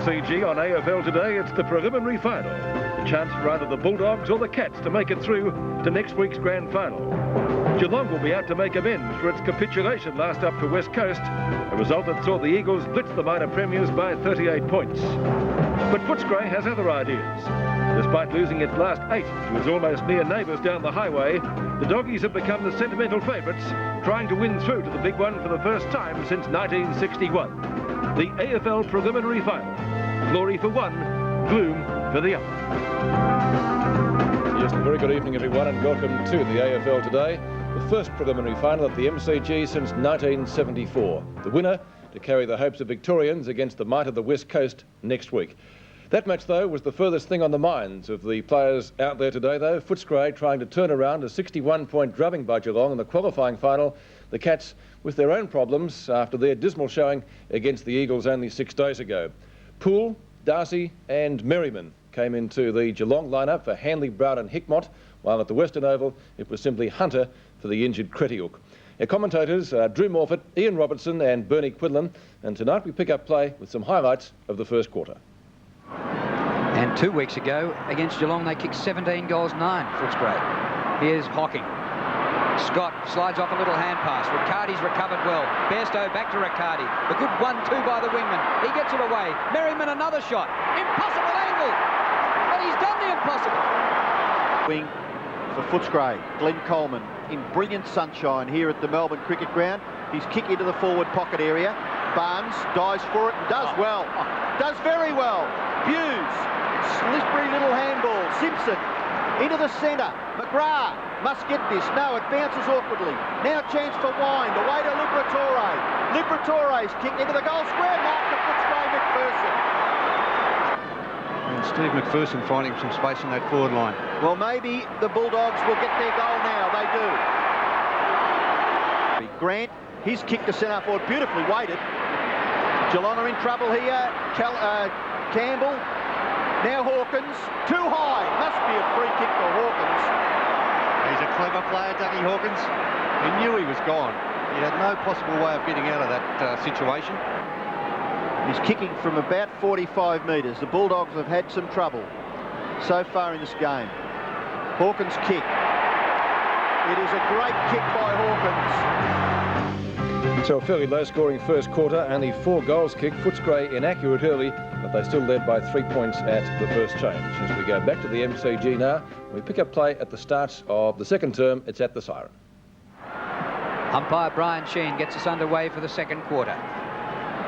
MCG on AFL today, it's the preliminary final. The chance for either the Bulldogs or the Cats to make it through to next week's grand final. Geelong will be out to make amends for its capitulation last up to West Coast, a result that saw the Eagles blitz the minor premiers by 38 points. But Footscray has other ideas. Despite losing its last 8 to its almost near neighbours down the highway, the Doggies have become the sentimental favourites, trying to win through to the big one for the first time since 1961. The AFL preliminary final. Glory for one, gloom for the other. Yes, a very good evening, everyone, and welcome to the AFL today. The first preliminary final at the MCG since 1974. The winner to carry the hopes of Victorians against the might of the West Coast next week. That match, though, was the furthest thing on the minds of the players out there today, though. Footscray trying to turn around a 61-point drubbing by Geelong in the qualifying final. The Cats with their own problems after their dismal showing against the Eagles only 6 days ago. Poole, Darcy and Merriman came into the Geelong lineup for Hanley, Brown and Hickmott, while at the Western Oval it was simply Hunter for the injured Cretiuk. Our commentators are Drew Morfitt, Ian Robertson and Bernie Quinlan, and tonight we pick up play with some highlights of the first quarter. And 2 weeks ago against Geelong they kicked 17 goals, 9 Footscray. Here's Hawking. Scott slides off a little hand pass. Riccardi's recovered well. Bairstow back to Riccardi. The good 1-2 by the wingman. He gets it away. Merriman another shot. Impossible angle. But he's done the impossible. Wing for Footscray. Glenn Coleman in brilliant sunshine here at the Melbourne Cricket Ground. He's kick into the forward pocket area. Barnes dives for it and does well. Does very well. Hughes. Slippery little handball. Simpson into the centre. McGrath must get this. No, it bounces awkwardly. Now chance for Wynd. Away to Liberatore. Liberatore's kick into the goal square. Mark to Footscray McPherson. And Steve McPherson finding some space in that forward line. Well, maybe the Bulldogs will get their goal now. They do. Grant, his kick to centre forward, beautifully weighted. Geelong are in trouble here. Campbell. Now Hawkins, too high. Must be a free kick for Hawkins. He's a clever player, Dougie Hawkins. He knew he was gone. He had no possible way of getting out of that situation. He's kicking from about 45 metres. The Bulldogs have had some trouble so far in this game. Hawkins' kick. It is a great kick by Hawkins. So a fairly low-scoring first quarter, only 4 goals kicked. Footscray inaccurate early, but they still led by 3 points at the first change. As we go back to the MCG now, we pick up play at the start of the second term. It's at the siren. Umpire Brian Sheen gets us underway for the second quarter.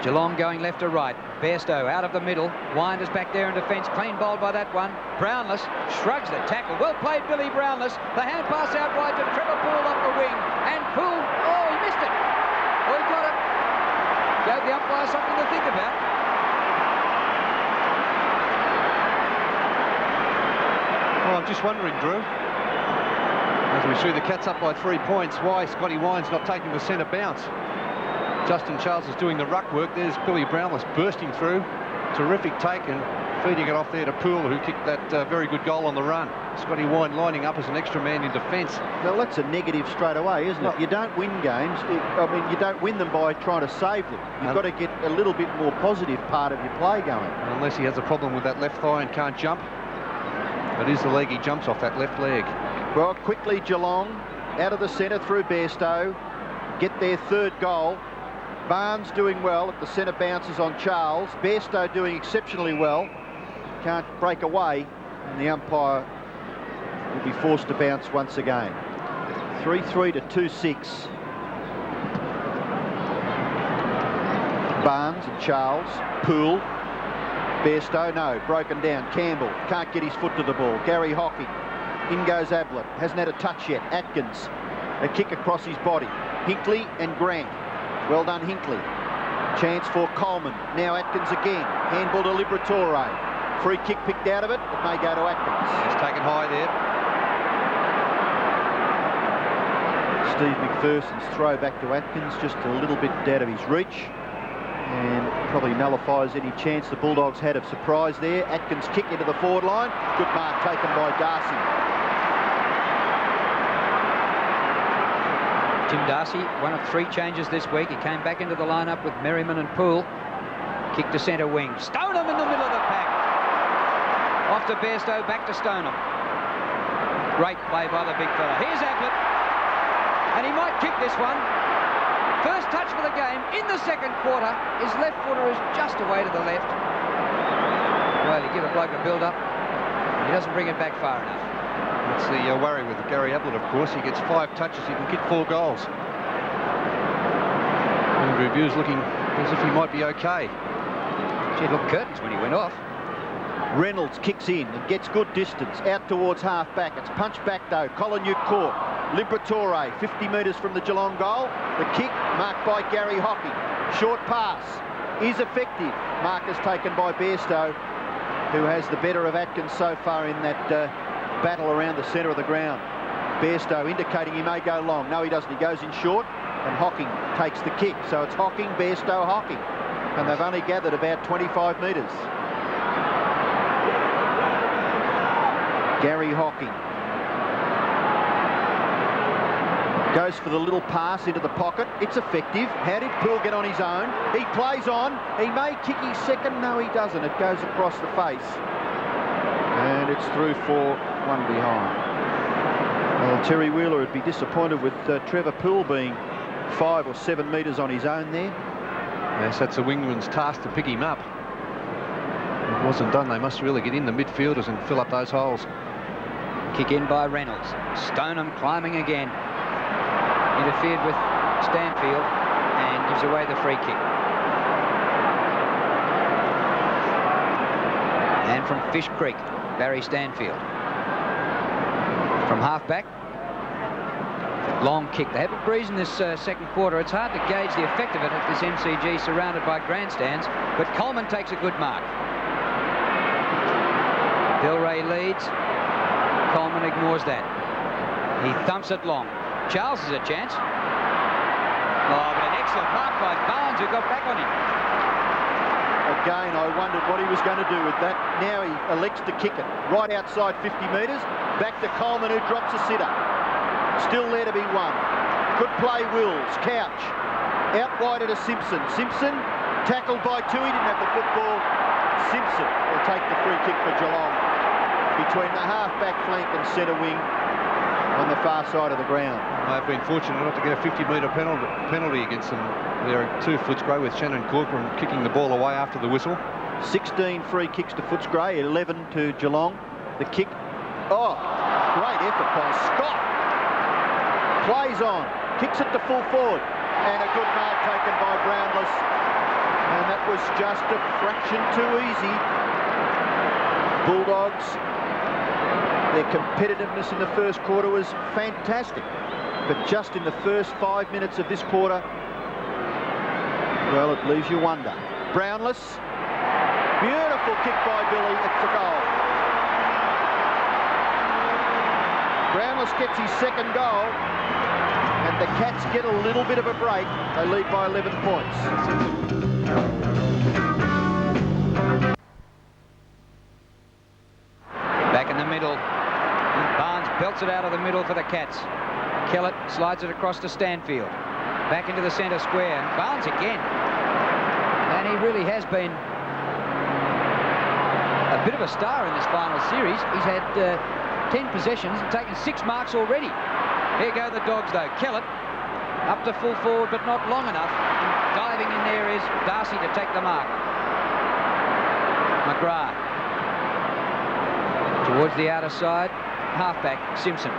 Geelong going left to right. Bairstow out of the middle. Wynd is back there in defence. Clean bowled by that one. Brownless shrugs the tackle. Well played, Billy Brownless. The hand pass out wide to Trevor Poole up the wing. And Poole, oh, he missed it. Oh, he got it. Gave the umpire something to think about. Well, I'm just wondering, Drew, as we see the Cats up by 3 points, why Scotty Wynd's not taking the centre bounce. Justin Charles is doing the ruck work. There's Billy Brownless bursting through. Terrific take and feeding it off there to Poole, who kicked that very good goal on the run. Scotty Wynd lining up as an extra man in defence. Well, that's a negative straight away, isn't it? You don't win games. You don't win them by trying to save them. You've got to get a little bit more positive part of your play going. Unless he has a problem with that left thigh and can't jump. It is the leg he jumps off, that left leg. Well, quickly Geelong out of the centre through Bairstow. Get their third goal. Barnes doing well at the centre bounces on Charles. Bairstow doing exceptionally well. Can't break away, and the umpire will be forced to bounce once again. 3-3 to 2-6. Barnes and Charles. Poole. Bairstow, no, broken down. Campbell can't get his foot to the ball. Gary Hawkins. In goes Ablett. Hasn't had a touch yet. Atkins. A kick across his body. Hinkley and Grant. Well done, Hinkley. Chance for Coleman. Now Atkins again. Handball to Liberatore. Free kick picked out of it. It may go to Atkins. He's taken high there. Steve McPherson's throw back to Atkins, just a little bit out of his reach. and probably nullifies any chance the Bulldogs had of surprise there. Atkins kick into the forward line. Good mark taken by Darcy. Tim Darcy, one of 3 changes this week. He came back into the lineup with Merriman and Poole. Kick to centre wing. Stoneham in the middle of the pack. Off to Bairstow, back to Stoneham. Great play by the big fella. Here's Ablett. And he might kick this one. First touch for the game in the second quarter. His left footer is just away to the left. Well, you give a bloke a build-up. He doesn't bring it back far enough. That's the worry with Gary Ablett, of course. He gets 5 touches, he can kick 4 goals. And review's looking as if he might be okay. Gee, look, curtains when he went off. Reynolds kicks in and gets good distance out towards half-back. It's punched back, though. Collinute caught. Liberatore, 50 metres from the Geelong goal. The kick marked by Gary Hawkins. Short pass is effective. Mark is taken by Bairstow, who has the better of Atkins so far in that battle around the centre of the ground. Bairstow indicating he may go long. No, he doesn't. He goes in short, and Hawking takes the kick. So it's Hawking, Bairstow, Hawking. And they've only gathered about 25 metres. Gary Hawking goes for the little pass into the pocket. It's effective. How did Poole get on his own? He plays on. He may kick his second. No, he doesn't. It goes across the face. And it's through for one behind. Well, Terry Wheeler would be disappointed with Trevor Poole being 5 or 7 metres on his own there. Yes, that's the wingman's task to pick him up. It wasn't done. They must really get in the midfielders and fill up those holes. Kick in by Reynolds. Stoneham climbing again. Interfered with Stanfield and gives away the free kick. And from Fish Creek, Barry Stanfield. From half-back, long kick. They have a breeze in this second quarter. It's hard to gauge the effect of it at this MCG surrounded by grandstands, but Coleman takes a good mark. Delray leads. Coleman ignores that. He thumps it long. Charles has a chance. Oh, but an excellent mark by Barnes, who got back on him. Again, I wondered what he was going to do with that. Now he elects to kick it right outside 50 metres. Back to Coleman, who drops a sitter. Still there to be won. Good play, Wills. Couch. Out wide to Simpson. Simpson tackled by 2. He didn't have the football. Simpson will take the free kick for Geelong between the half-back flank and centre wing on the far side of the ground. They've been fortunate not to get a 50-metre penalty against them. They're at 2 Footscray with Shannon Corcoran kicking the ball away after the whistle. 16 free kicks to Footscray, 11 to Geelong. The kick. Oh, great effort by Scott. Plays on, kicks it to full forward, and a good mark taken by Brownless. And that was just a fraction too easy. Bulldogs, their competitiveness in the first quarter was fantastic. But just in the first 5 minutes of this quarter, well, it leaves you wonder. Brownless, beautiful kick by Billy, it's a goal. Brownless gets his second goal, and the Cats get a little bit of a break. They lead by 11 points. Back in the middle. Barnes belts it out of the middle for the Cats. Kellett slides it across to Stanfield. Back into the centre square. And Barnes again. And he really has been a bit of a star in this final series. He's had 10 possessions and taken 6 marks already. Here go the Dogs, though. Kellett up to full forward, but not long enough. And diving in there is Darcy to take the mark. McGrath. Towards the outer side, halfback, Simpson.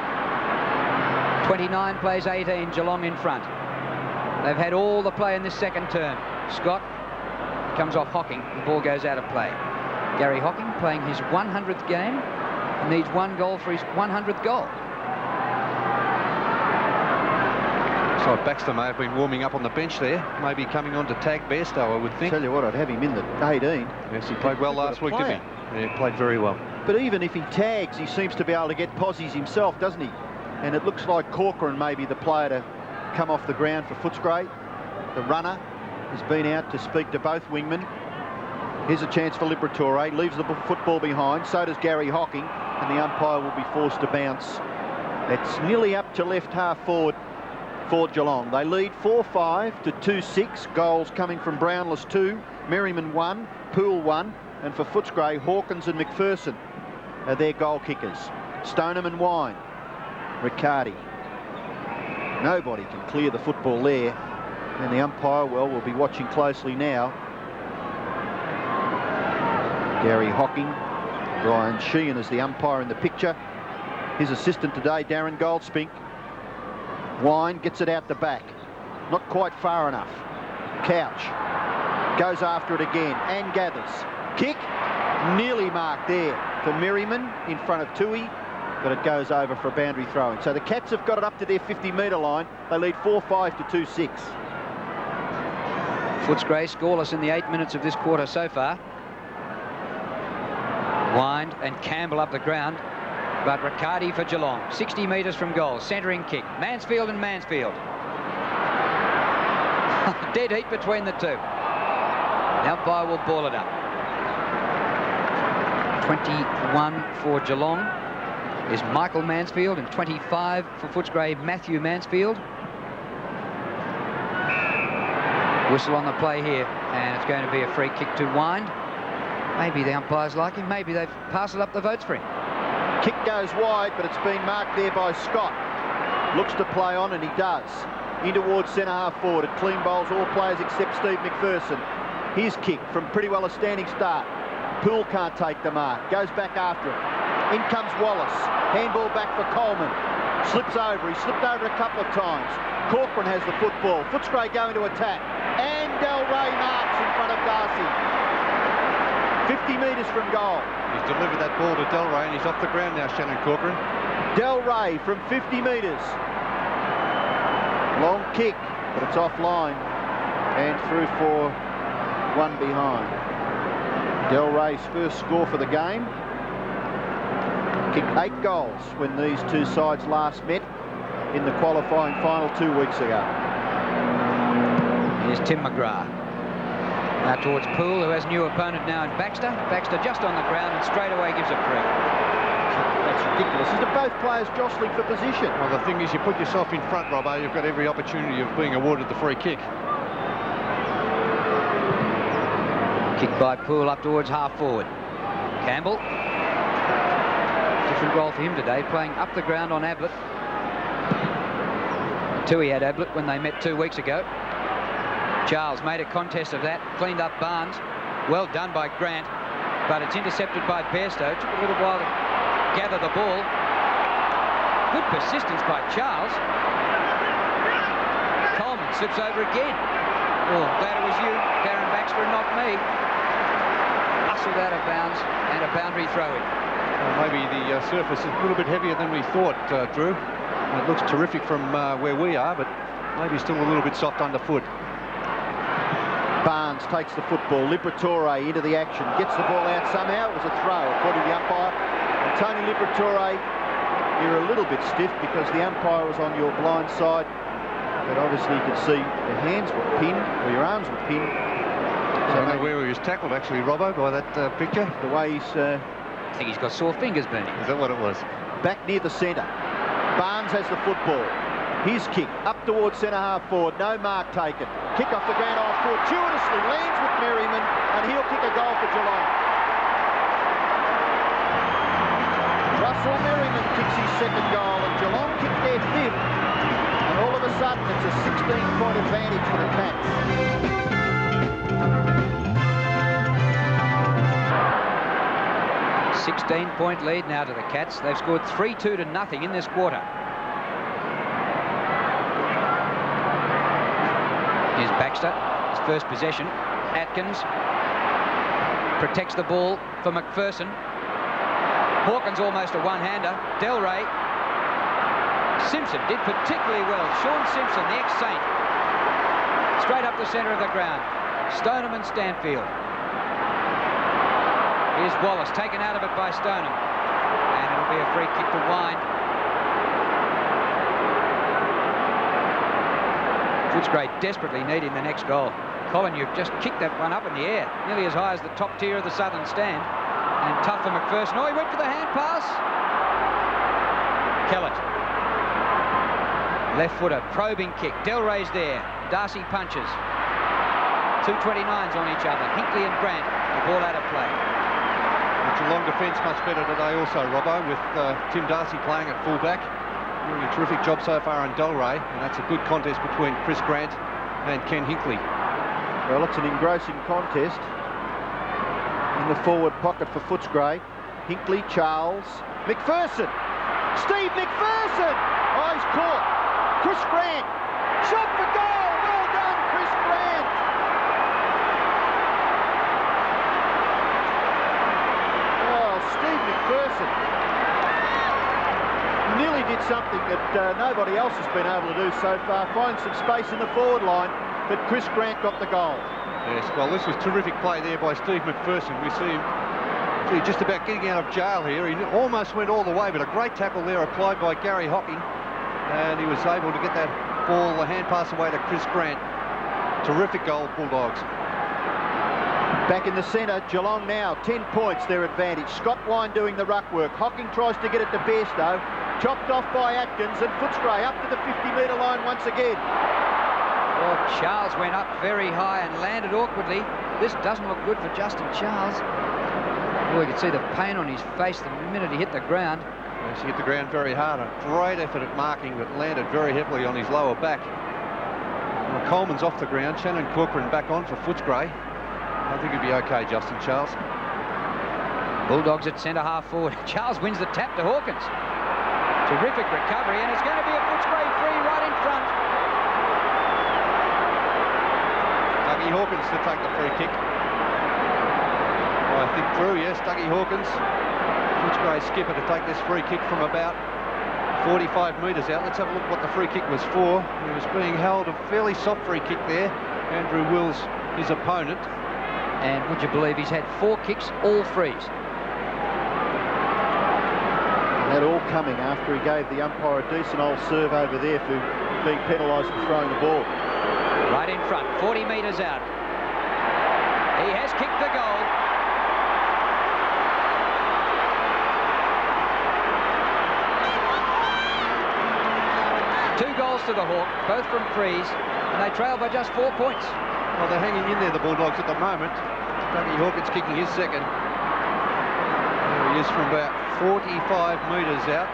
29 plays 18, Geelong in front. They've had all the play in this second term. Scott comes off Hawking, the ball goes out of play. Gary Hawking playing his 100th game and needs 1 goal for his 100th goal. So Baxter may have been warming up on the bench there, maybe coming on to tag Bairstow, I would think. Tell you what, I'd have him in the 18. Yes, he played well last week, didn't he? Yeah, played very well. But even if he tags, he seems to be able to get posies himself, doesn't he? And it looks like Corcoran may be the player to come off the ground for Footscray, the runner. has been out to speak to both wingmen. Here's a chance for Liberatore. Leaves the football behind. So does Gary Hawkins. And the umpire will be forced to bounce. It's nearly up to left half forward for Geelong. They lead 4-5 to 2-6. Goals coming from Brownless 2, Merriman 1, Poole 1. And for Footscray, Hawkins and McPherson are their goal kickers. Stoneham and Wynd. Riccardi. Nobody can clear the football there. And the umpire, well, will be watching closely now. Gary Hawkins. Brian Sheehan is the umpire in the picture. His assistant today, Darren Goldspink. Wynd gets it out the back. Not quite far enough. Couch goes after it again and gathers. Kick, nearly marked there for Merriman in front of Tui, but it goes over for a boundary throw-in. So the Cats have got it up to their 50-metre line. They lead 4-5 to 2-6. Footscray scoreless in the 8 minutes of this quarter so far. Wynd and Campbell up the ground, but Riccardi for Geelong. 60 metres from goal, centering kick. Mansfield and Mansfield. Dead heat between the two. The umpire will ball it up. 21 for Geelong is Michael Mansfield, and 25 for Footscray, Matthew Mansfield. Whistle on the play here, and it's going to be a free kick to Wynd. Maybe the umpires like him, maybe they've passed it up the votes for him. Kick goes wide, but it's been marked there by Scott. Looks to play on, and he does. In towards centre half forward. It clean bowls all players except Steve McPherson. His kick from pretty well a standing start. Poole can't take the mark. Goes back after it. In comes Wallace. Handball back for Coleman. Slips over. He slipped over a couple of times. Corcoran has the football. Footscray going to attack. And Del Rey marks in front of Darcy. 50 metres from goal. He's delivered that ball to Del Rey, and he's off the ground now, Shannon Corcoran. Del Rey from 50 metres. Long kick, but it's offline. And through for one behind. Del Rey's first score for the game. Kicked 8 goals when these two sides last met in the qualifying final 2 weeks ago. Here's Tim McGrath. Now towards Poole, who has a new opponent now in Baxter. Baxter just on the ground and straight away gives a free. That's ridiculous. Is it both players jostling for position? Well, the thing is, you put yourself in front, Robbo, you've got every opportunity of being awarded the free kick. Kick by Poole up towards half forward. Campbell. Different role for him today, playing up the ground on Ablett. Tui had Ablett when they met 2 weeks ago. Charles made a contest of that, cleaned up Barnes. Well done by Grant, but it's intercepted by Bairstow. Took a little while to gather the ball. Good persistence by Charles. Coleman slips over again. Oh, glad it was you, Darren Baxter, and not me. Hustled out of bounds and a boundary throw-in. Well, maybe the surface is a little bit heavier than we thought, Drew. It looks terrific from where we are, but maybe still a little bit soft underfoot. Barnes takes the football. Liberatore into the action. Gets the ball out somehow. It was a throw, according to the umpire. And Tony Liberatore, you're a little bit stiff because the umpire was on your blind side. But obviously you could see your hands were pinned, or your arms were pinned. So I don't know where he was tackled, actually, Robbo, by that picture. The way he's... I think he's got sore fingers, Bernie. Is that what it was? Back near the centre. Barnes has the football. His kick up towards centre half forward. No mark taken. Kick off the ground off fortuitously. Lands with Merriman, and he'll kick a goal for Geelong. Russell Merriman kicks his second goal, and Geelong kicked their fifth. And all of a sudden, it's a 16-point advantage for the Cats. A 16-point lead now to the Cats. They've scored 3-2 to nothing in this quarter. Here's Baxter, his first possession. Atkins protects the ball for McPherson. Hawkins almost a one-hander. Del Rey. Simpson did particularly well. Sean Simpson, the ex-Saint. Straight up the centre of the ground. Stoneham and Stanfield. Here's Wallace, taken out of it by Stoneham. And it'll be a free kick to Wynd. Footscray desperately needing the next goal. Colin, you've just kicked that one up in the air, nearly as high as the top tier of the southern stand. And tough for McPherson. Oh, he went for the hand pass. Kellett. Left footer, probing kick. Delray's there. Darcy punches. 229s on each other. Hinkley and Grant. The ball out of play. The Geelong defence much better today also, Robbo, with Tim Darcy playing at fullback. Doing a terrific job so far on Delray, and that's a good contest between Chris Grant and Ken Hinkley. Well, it's an engrossing contest. In the forward pocket for Footscray. Hinkley, Charles, McPherson. Steve McPherson! Oh, he's caught. Chris Grant. Shot for goal. Well done, Chris Grant. Oh, Steve McPherson nearly did something that nobody else has been able to do so far. Find some space in the forward line, but Chris Grant got the goal. Yes, well, this was terrific play there by Steve McPherson. We see him just about getting out of jail here. He almost went all the way, but a great tackle there applied by Gary Hawkins, and he was able to get that ball, the hand pass away to Chris Grant. Terrific goal, Bulldogs. Back in the centre, Geelong now, 10 points, their advantage. Scott Wynd doing the ruck work. Hawkins tries to get it to Bairstow. Chopped off by Atkins, and Footscray up to the 50-metre line once again. Well, Charles went up very high and landed awkwardly. This doesn't look good for Justin Charles. Oh, you can see the pain on his face the minute he hit the ground. Yes, he hit the ground very hard. A great effort at marking, but landed very heavily on his lower back. Well, Coleman's off the ground. Shannon Corcoran back on for Footscray. I think he'll be okay, Justin Charles. Bulldogs at centre half forward. Charles wins the tap to Hawkins. Terrific recovery, and it's going to be a Footscray free right in front. Dougie Hawkins to take the free kick. I think Drew, yes, Dougie Hawkins. Footscray skipper to take this free kick from about 45 metres out. Let's have a look what the free kick was for. He was being held a fairly soft free kick there. Andrew Wills, his opponent. And would you believe he's had 4 kicks, all frees. That all coming after he gave the umpire a decent old serve over there for being penalised for throwing the ball. Right in front, 40 metres out. He has kicked the goal. Two goals to the Hawk, both from frees, and they trail by just 4 points. Well, they're hanging in there, the Bulldogs, at the moment. Dougie Hawkins kicking his second. There he is from about 45 metres out,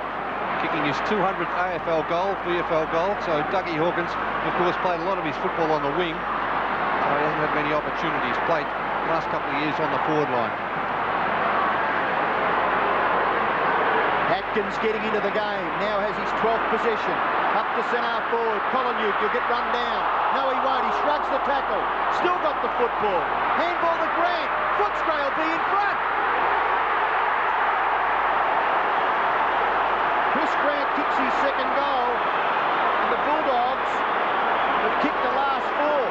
kicking his 200th AFL goal, VFL goal. So Dougie Hawkins, of course, played a lot of his football on the wing. So he hasn't had many opportunities. Played the last couple of years on the forward line. Atkins getting into the game, now has his 12th possession. Up to centre forward, Colin, you'll get run down. No, he won't, he shrugs the tackle. Still got the football. Handball to Grant. Footscray will be in front. Chris Grant kicks his second goal, and the Bulldogs have kicked the last 4.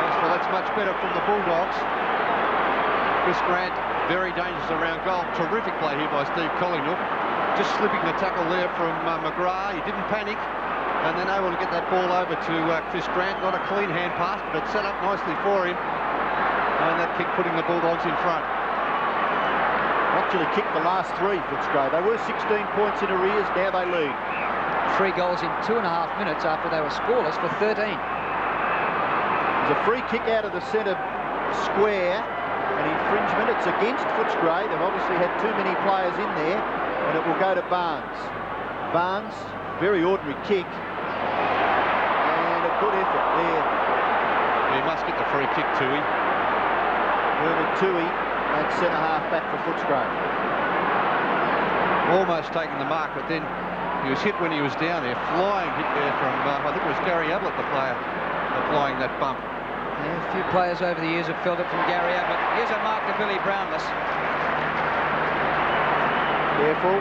Yes, well, that's much better from the Bulldogs. Chris Grant, very dangerous around goal. Terrific play here by Steve Collingwood. Just slipping the tackle there from McGrath. He didn't panic, and then able to get that ball over to Chris Grant. Not a clean hand pass, but it set up nicely for him. And that kick putting the Bulldogs in front. Actually kicked the last 3, Footscray. They were 16 points in arrears, now they lead. 3 goals in 2.5 minutes after they were scoreless for 13. There's a free kick out of the centre square. An infringement. It's against Footscray. They've obviously had too many players in there, and it will go to Barnes. Barnes, very ordinary kick, and a good effort there. He must get the free kick, Toohey. Bernard Toohey at centre half back for Footscray. Almost taking the mark, but then he was hit when he was down there. Flying hit there from, I think it was Gary Ablett, the player, applying that bump. Yeah, a few players over the years have felt it from Gary Ablett. Here's a mark to Billy Brownless. Careful.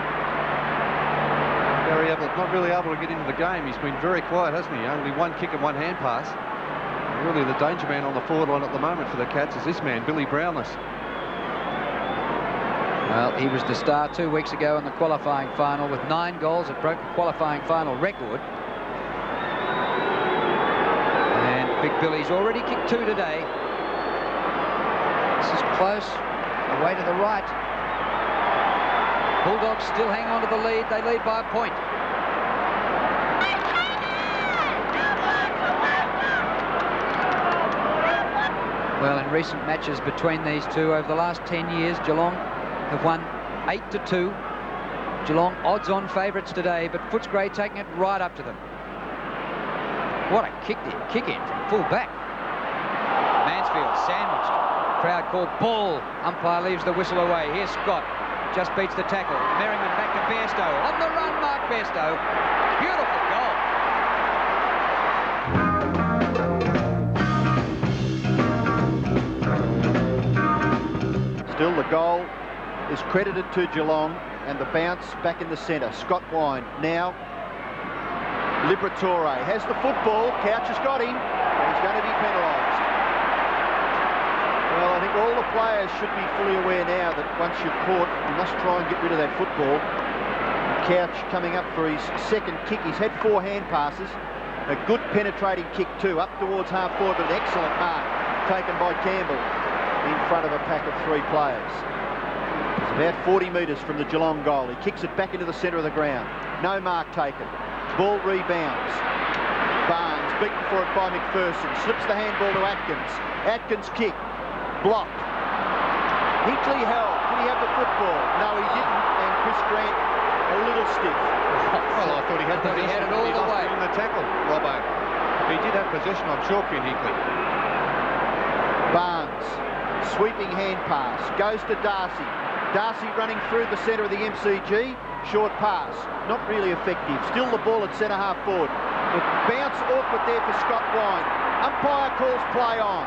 Gary Ablett not really able to get into the game. He's been very quiet, hasn't he? Only 1 kick and 1 hand pass. Really the danger man on the forward line at the moment for the Cats is this man, Billy Brownless. Well, he was the star 2 weeks ago in the qualifying final with 9 goals. It broke the qualifying final record. Billy's already kicked 2 today. This is close. Away to the right. Bulldogs still hang on to the lead. They lead by a point. Well, in recent matches between these two over the last 10 years, Geelong have won 8-2. Geelong odds-on favourites today, but Footscray taking it right up to them. What a kick in from full back. Mansfield sandwiched. Crowd called ball. Umpire leaves the whistle away. Here's Scott. Just beats the tackle. Merriman back to Bairstow. On the run, Mark Bairstow. Beautiful goal. Still, the goal is credited to Geelong, and the bounce back in the centre. Scott Wynd now. Liberatore has the football. Couch has got him. He's going to be penalised. Well, I think all the players should be fully aware now that once you're caught, you must try and get rid of that football. Couch coming up for his second kick. He's had 4 hand passes. A good penetrating kick too, up towards half forward, but an excellent mark taken by Campbell in front of a pack of 3 players. It's about 40 metres from the Geelong goal. He kicks it back into the centre of the ground. No mark taken. Ball rebounds. Barnes beaten for it by McPherson. Slips the handball to Atkins. Atkins kick. Blocked. Hinckley held. Did he have the football? No, he didn't. And Chris Grant a little stiff. Well, I thought he had possession. He had it all the way. In the tackle, Robbo. If he did have possession, I'm sure, Finn Hinckley. Barnes. Sweeping hand pass. Goes to Darcy. Darcy running through the centre of the MCG. Short pass. Not really effective. Still the ball at centre half forward. The bounce awkward there for Scott Wynd. Umpire calls play on.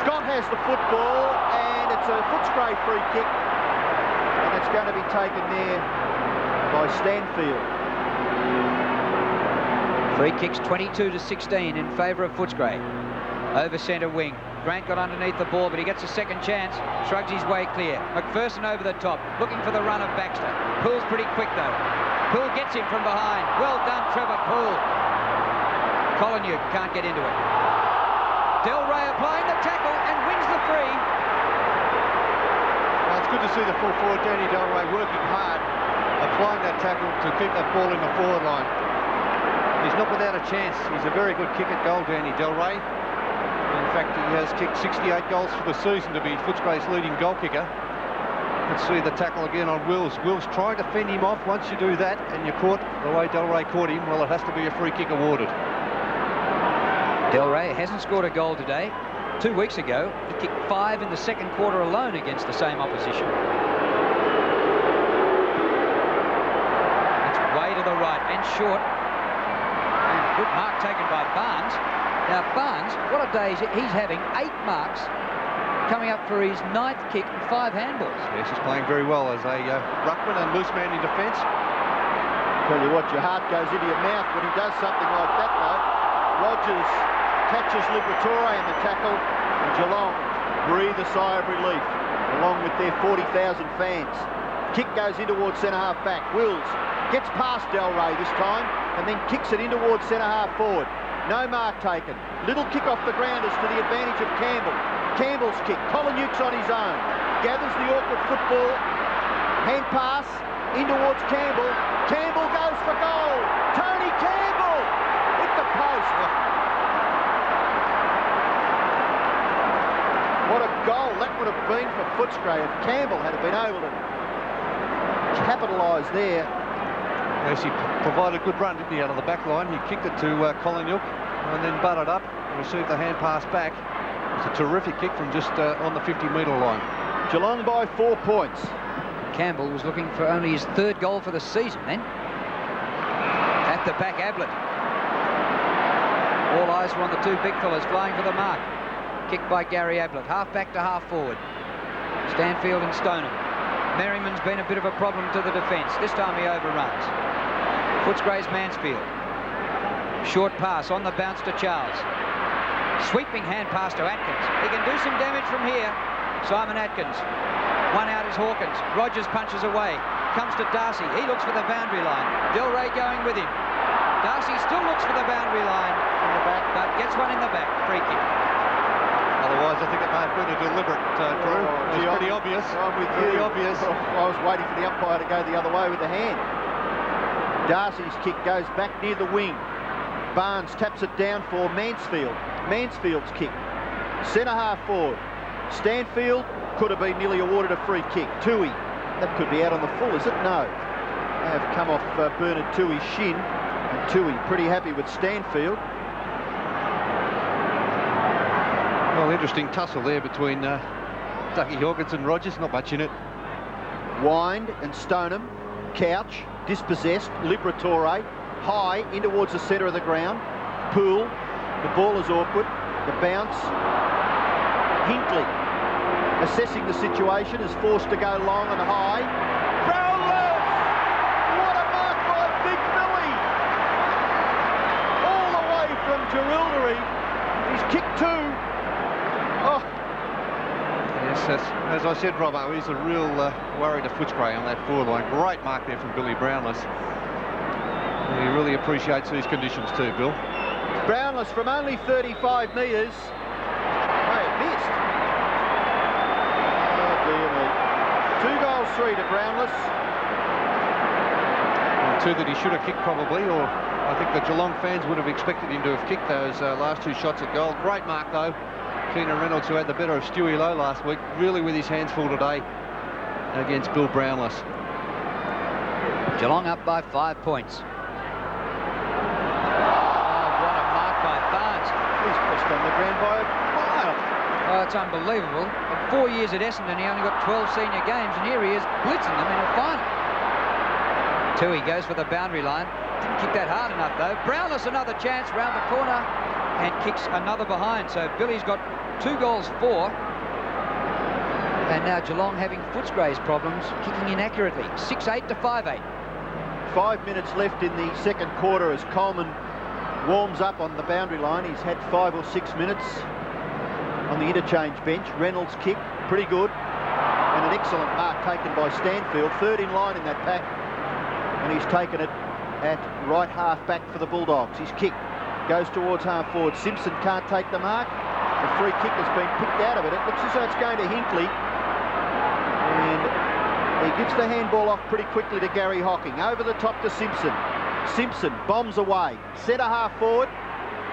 Scott has the football, and it's a Footscray free kick, and it's going to be taken there by Stanfield. Free kicks 22-16 in favour of Footscray. Over centre wing. Grant got underneath the ball, but he gets a second chance. Shrugs his way clear. McPherson over the top, looking for the run of Baxter. Poole's pretty quick though. Poole gets him from behind. Well done, Trevor Poole. Collinwood can't get into it. Del Rey applying the tackle and wins the free. Well, it's good to see the full forward, Danny Del Rey, working hard, applying that tackle to keep that ball in the forward line. He's not without a chance. He's a very good kick at goal, Danny Del Rey. In fact, he has kicked 68 goals for the season to be Footscray's leading goal kicker. Let's see the tackle again on Wills. Wills trying to fend him off. Once you do that and you're caught the way Del Rey caught him, well, it has to be a free kick awarded. Del Rey hasn't scored a goal today. 2 weeks ago, he kicked 5 in the second quarter alone against the same opposition. It's way to the right and short. And good mark taken by Barnes. Now Barnes, what a day he's having. 8 marks coming up for his 9th kick and 5 handballs. Yes, he's playing very well as a ruckman and loose man in defence. Tell you what, your heart goes into your mouth when he does something like that though. Rogers catches Liberatore in the tackle, and Geelong breathe a sigh of relief along with their 40,000 fans. Kick goes in towards centre half back. Wills gets past Del Rey this time and then kicks it in towards centre half forward. No mark taken. Little kick off the ground is to the advantage of Campbell. Campbell's kick. Collinwood's on his own. Gathers the awkward football. Hand pass in towards Campbell. Campbell goes for goal. Tony Campbell hit the post. What a goal that would have been for Footscray if Campbell had been able to capitalise there. Yes, he provided a good run, didn't he, out of the back line. He kicked it to Collinwood and then butted up and received the hand pass back. It's a terrific kick from just on the 50-metre line. Geelong by 4 points. Campbell was looking for only his 3rd goal for the season then. At the back, Ablett. All eyes were on the 2 big fellas flying for the mark. Kicked by Gary Ablett, half back to half forward. Stanfield and Stoneham. Merriman's been a bit of a problem to the defence. This time he overruns. Footscray's Mansfield. Short pass on the bounce to Charles. Sweeping hand pass to Atkins. He can do some damage from here. Simon Atkins. One out is Hawkins. Rogers punches away. Comes to Darcy. He looks for the boundary line. Del Rey going with him. Darcy still looks for the boundary line in the back, but gets one in the back. Free kick. Otherwise, I think it may have been a deliberate, Drew. It's pretty obvious. I'm with pretty you. obvious. I was waiting for the umpire to go the other way with the hand. Darcy's kick goes back near the wing. Barnes taps it down for Mansfield. Mansfield's kick. Centre half forward. Stanfield could have been nearly awarded a free kick. Toohey. That could be out on the full, is it? No. They have come off Bernard Toohey's shin. And Toohey pretty happy with Stanfield. Well, interesting tussle there between Dougie Hawkins and Rogers. Not much in it. Wynd and Stoneham. Couch. Dispossessed. Liberatore. High in towards the centre of the ground. Poole. The ball is awkward. The bounce. Hinkley, assessing the situation, is forced to go long and high. Brownless! What a mark by Big Billy! All the way from Jerilderie. He's kicked two. Oh. Yes, as I said, Robbo, he's a real worry to Footscray on that forward line. Great mark there from Billy Brownless. He really appreciates these conditions too, Bill. Brownless from only 35 metres. Missed. Oh, dear me. 2 goals, 3 to Brownless. Well, 2 that he should have kicked probably, or I think the Geelong fans would have expected him to have kicked those last 2 shots at goal. Great mark though. Keenan Reynolds, who had the better of Stewie Lowe last week, really with his hands full today against Bill Brownless. Geelong up by 5 points. He's pushed on the ground by a mile. Oh, it's unbelievable. At 4 years at Essendon, he only got 12 senior games, and here he is blitzing them in a final. Toohey goes for the boundary line. Didn't kick that hard enough, though. Brownless another chance round the corner and kicks another behind. So Billy's got 2 goals, 4. And now Geelong having Footscray's problems, kicking inaccurately. 6-8 to 5-8. 5 minutes left in the second quarter as Coleman warms up on the boundary line. He's had 5 or 6 minutes on the interchange bench. Reynolds' kick, pretty good. And an excellent mark taken by Stanfield. 3rd in line in that pack. And he's taken it at right half back for the Bulldogs. His kick goes towards half forward. Simpson can't take the mark. The free kick has been picked out of it. It looks as though it's going to Hinkley. And he gives the handball off pretty quickly to Gary Hawkins. Over the top to Simpson. Simpson bombs away, centre half forward,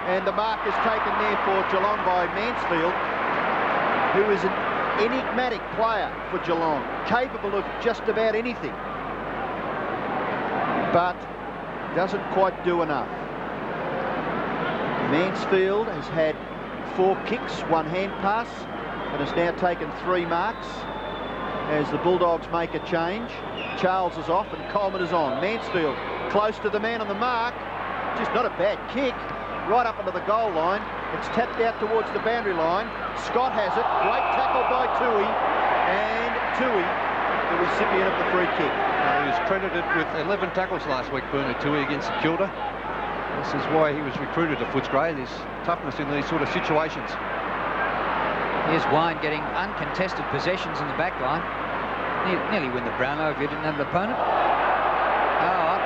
and the mark is taken there for Geelong by Mansfield, who is an enigmatic player for Geelong, capable of just about anything, but doesn't quite do enough. Mansfield has had 4 kicks, 1 hand pass, and has now taken 3 marks as the Bulldogs make a change. Charles is off and Coleman is on. Mansfield close to the man on the mark. Just not a bad kick. Right up into the goal line. It's tapped out towards the boundary line. Scott has it. Great tackle by Toohey. And Toohey, the recipient of the free kick. He was credited with 11 tackles last week, Bernard Toohey, against St Kilda. This is why he was recruited to Footscray, his toughness in these sort of situations. Here's Wynd getting uncontested possessions in the back line. Nearly win the Brownlow if you didn't have an opponent.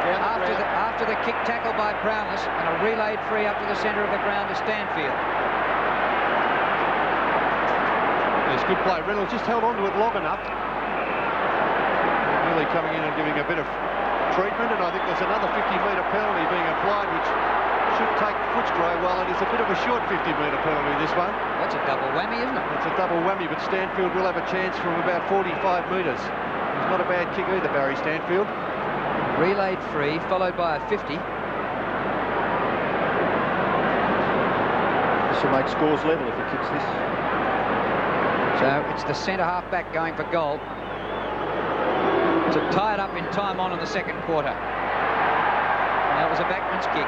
After the kick tackle by Brownless and a relayed free up to the centre of the ground to Stanfield. It's good play. Reynolds just held on to it long enough. Really coming in and giving a bit of treatment, and I think there's another 50-metre penalty being applied, which should take Footscray. Well, it is a bit of a short 50-metre penalty, this one. That's a double whammy, isn't it? It's a double whammy, but Stanfield will have a chance from about 45 metres. He's not a bad kick either, Barry Stanfield. Relayed free, followed by a 50. This will make scores level if he kicks this. So it's the centre half back going for goal to tie it up in time on in the second quarter. And that was a backman's kick.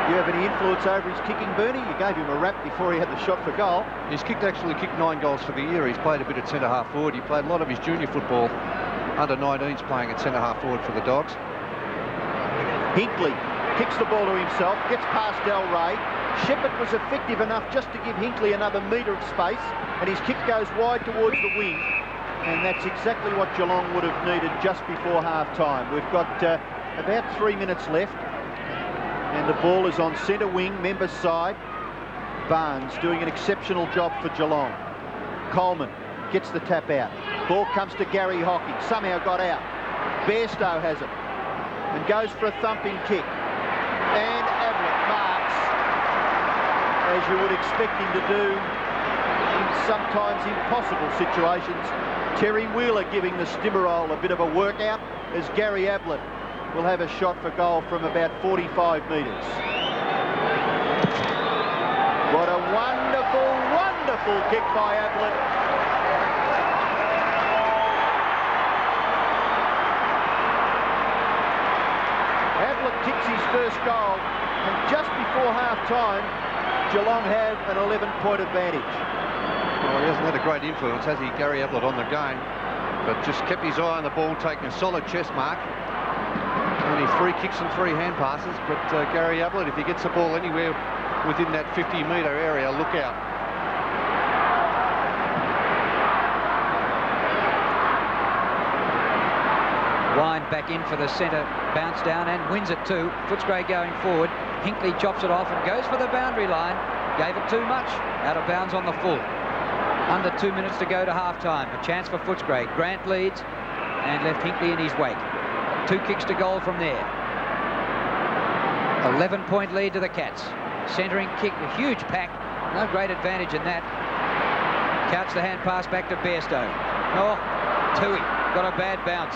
Do you have any influence over his kicking, Bernie? You gave him a rap before he had the shot for goal. He's actually kicked 9 goals for the year. He's played a bit at centre half forward. He played a lot of his junior football under 19s playing at centre half forward for the Dogs. Hinkley kicks the ball to himself, gets past Del Rey. Shepherd was effective enough just to give Hinkley another metre of space, and his kick goes wide towards the wing. And that's exactly what Geelong would have needed just before half-time. We've got about 3 minutes left. And the ball is on centre wing, Members side. Barnes doing an exceptional job for Geelong. Coleman gets the tap out. Ball comes to Gary Hawkins. Somehow got out. Bairstow has it. And goes for a thumping kick. And Ablett marks, as you would expect him to do in sometimes impossible situations. Terry Wheeler giving the Stimmerol a bit of a workout as Gary Ablett will have a shot for goal from about 45 metres. What a wonderful, wonderful kick by Ablett. Ablett kicks his first goal, and just before half-time, Geelong have an 11-point advantage. Well, he hasn't had a great influence, has he, Gary Ablett, on the game, but just kept his eye on the ball, taking a solid chest mark. Only 3 kicks and 3 hand passes, but Gary Ablett, if he gets the ball anywhere within that 50-metre area, look out. Wynd back in for the centre, bounce down and wins it too. Footscray going forward. Hinkley chops it off and goes for the boundary line. Gave it too much. Out of bounds on the full. Under 2 minutes to go to half-time. A chance for Footscray. Grant leads and left Hinkley in his wake. 2 kicks to goal from there. 11-point lead to the Cats. Centering kick, a huge pack. No great advantage in that. Couch the hand pass back to Bairstow. Oh, Toohey got a bad bounce.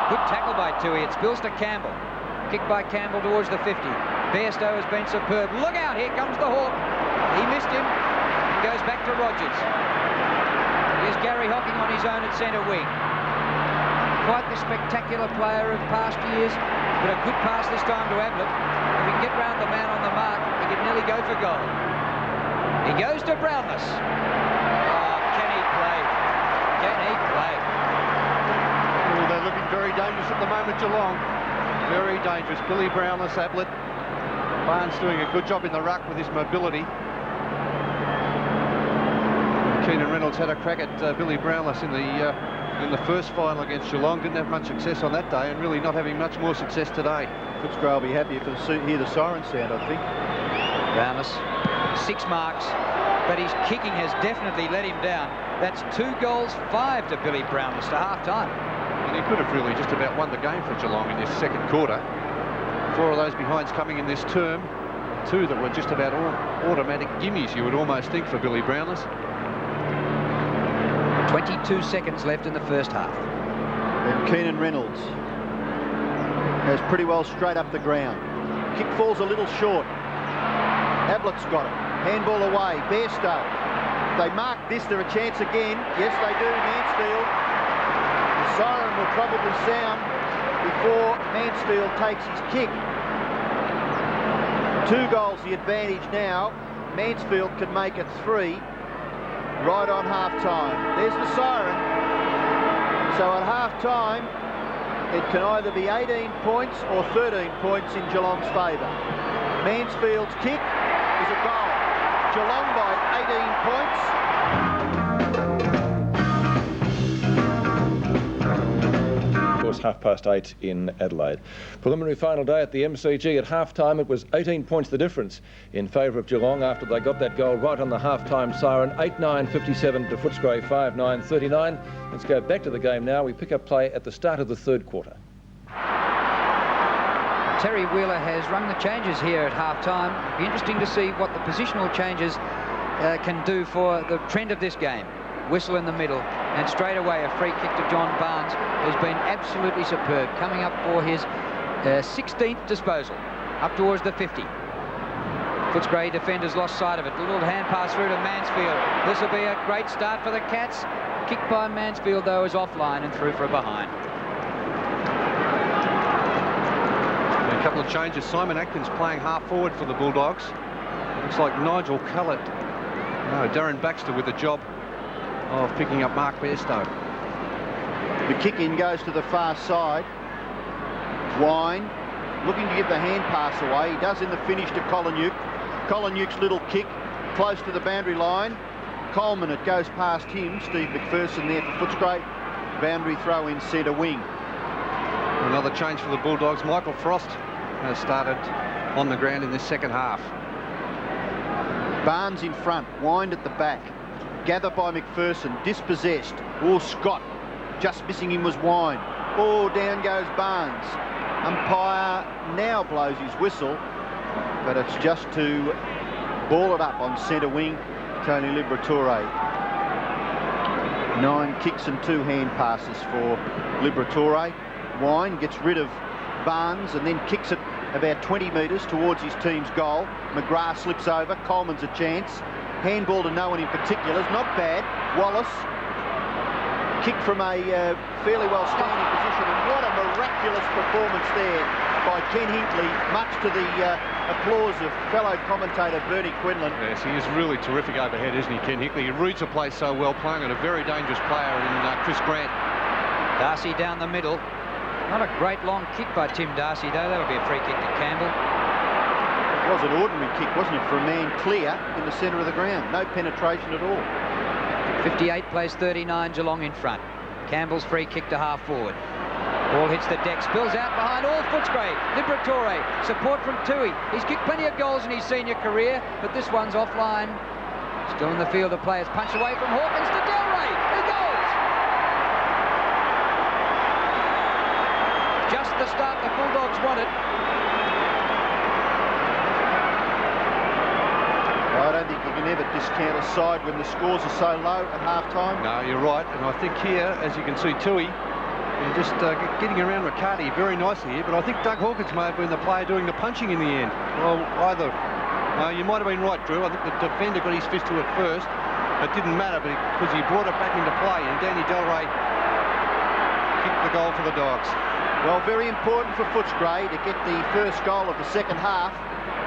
Good tackle by Toohey. It spills to Campbell. Kick by Campbell towards the 50. Bairstow has been superb. Look out, here comes the Hawk. He missed him. He goes back to Rogers. Here's Gary Hawkins on his own at centre wing. Quite the spectacular player of past years, but a good pass this time to Ablett. If he can get round the man on the mark, he could nearly go for goal. He goes to Brownless. Oh, can he play? Can he play? Oh, they're looking very dangerous at the moment, Geelong. Very dangerous. Billy Brownless, Ablett. Barnes doing a good job in the ruck with his mobility. Keenan Reynolds had a crack at Billy Brownless in the first final against Geelong. Didn't have much success on that day, and really not having much more success today. Footscray will be happy to hear the siren sound, I think. Brownless, 6 marks, but his kicking has definitely let him down. That's 2 goals, 5 to Billy Brownless to half-time. And he could have really just about won the game for Geelong in this second quarter. 4 of those behinds coming in this term. 2 that were just about automatic gimmies, you would almost think, for Billy Brownless. 22 seconds left in the first half. And Keenan Reynolds has pretty well straight up the ground. Kick falls a little short. Ablett's got it. Handball away. Bairstow. If they mark this, they're a chance again. Yes, they do. Mansfield. The siren will probably sound before Mansfield takes his kick. 2 goals the advantage now. Mansfield can make it 3. Right on half-time. There's the siren. So at half-time, it can either be 18 points or 13 points in Geelong's favour. Mansfield's kick is a goal. Geelong by 18 points. Of course, 8:30 in Adelaide. Preliminary final day at the MCG. At half-time, it was 18 points the difference in favour of Geelong after they got that goal right on the half-time siren. 8-9-57 to Footscray, 5-9-39. Let's go back to the game now. We pick up play at the start of the third quarter. Terry Wheeler has rung the changes here at half-time. It'll be interesting to see what the positional changes can do for the trend of this game. Whistle in the middle, and straight away a free kick to John Barnes, who's been absolutely superb, coming up for his 16th disposal, up towards the 50. Footscray defenders lost sight of it. A little hand pass through to Mansfield. This will be a great start for the Cats. Kick by Mansfield, though, is offline and through for a behind. A couple of changes. Simon Atkins playing half forward for the Bulldogs. Looks like Nigel Cullett. No, Darren Baxter with the job of picking up Mark Bairstow. The kick in goes to the far side. Wynd looking to give the hand pass away. He does in the finish to Colin. Colin little kick close to the boundary line. Coleman, it goes past him. Steve McPherson there for Footscray. Boundary throw in centre wing. Another change for the Bulldogs. Michael Frost has started on the ground in this second half. Barnes in front, Wynd at the back. Gather by McPherson, dispossessed. Oh, Scott. Just missing him was Wynd. Oh, down goes Barnes. Umpire now blows his whistle, but it's just to ball it up on centre wing, Tony Liberatore. 9 kicks and 2 hand passes for Liberatore. Wynd gets rid of Barnes and then kicks it about 20 metres towards his team's goal. McGrath slips over. Coleman's a chance. Handball to no one in particular. It's not bad. Wallace kicked from a fairly well standing position, and what a miraculous performance there by Ken Hinkley, much to the applause of fellow commentator Bernie Quinlan. Yes, he is really terrific overhead, isn't he, Ken Hinkley? He reads the play so well, playing on a very dangerous player in Chris Grant. Darcy down the middle. Not a great long kick by Tim Darcy, though. That'll be a free kick to Campbell. It was an ordinary kick, wasn't it, for a man clear in the centre of the ground. No penetration at all. 58 plays 39, Geelong in front. Campbell's free kick to half forward. Ball hits the deck, spills out behind all Footscray. Liberatore, support from Tui. He's kicked plenty of goals in his senior career, but this one's offline. Still in the field of players. Punch away from Hawkins to Delray. He goes! Just the start the Bulldogs wanted. I don't think you can ever discount a side when the scores are so low at half-time. No, you're right. And I think here, as you can see, Tui, just getting around Riccardi very nicely here. But I think Doug Hawkins may have been the player doing the punching in the end. Well, either. You might have been right, Drew. I think the defender got his fist to it first. It didn't matter because he brought it back into play. And Danny Delray kicked the goal for the Dogs. Well, very important for Footscray to get the first goal of the second half.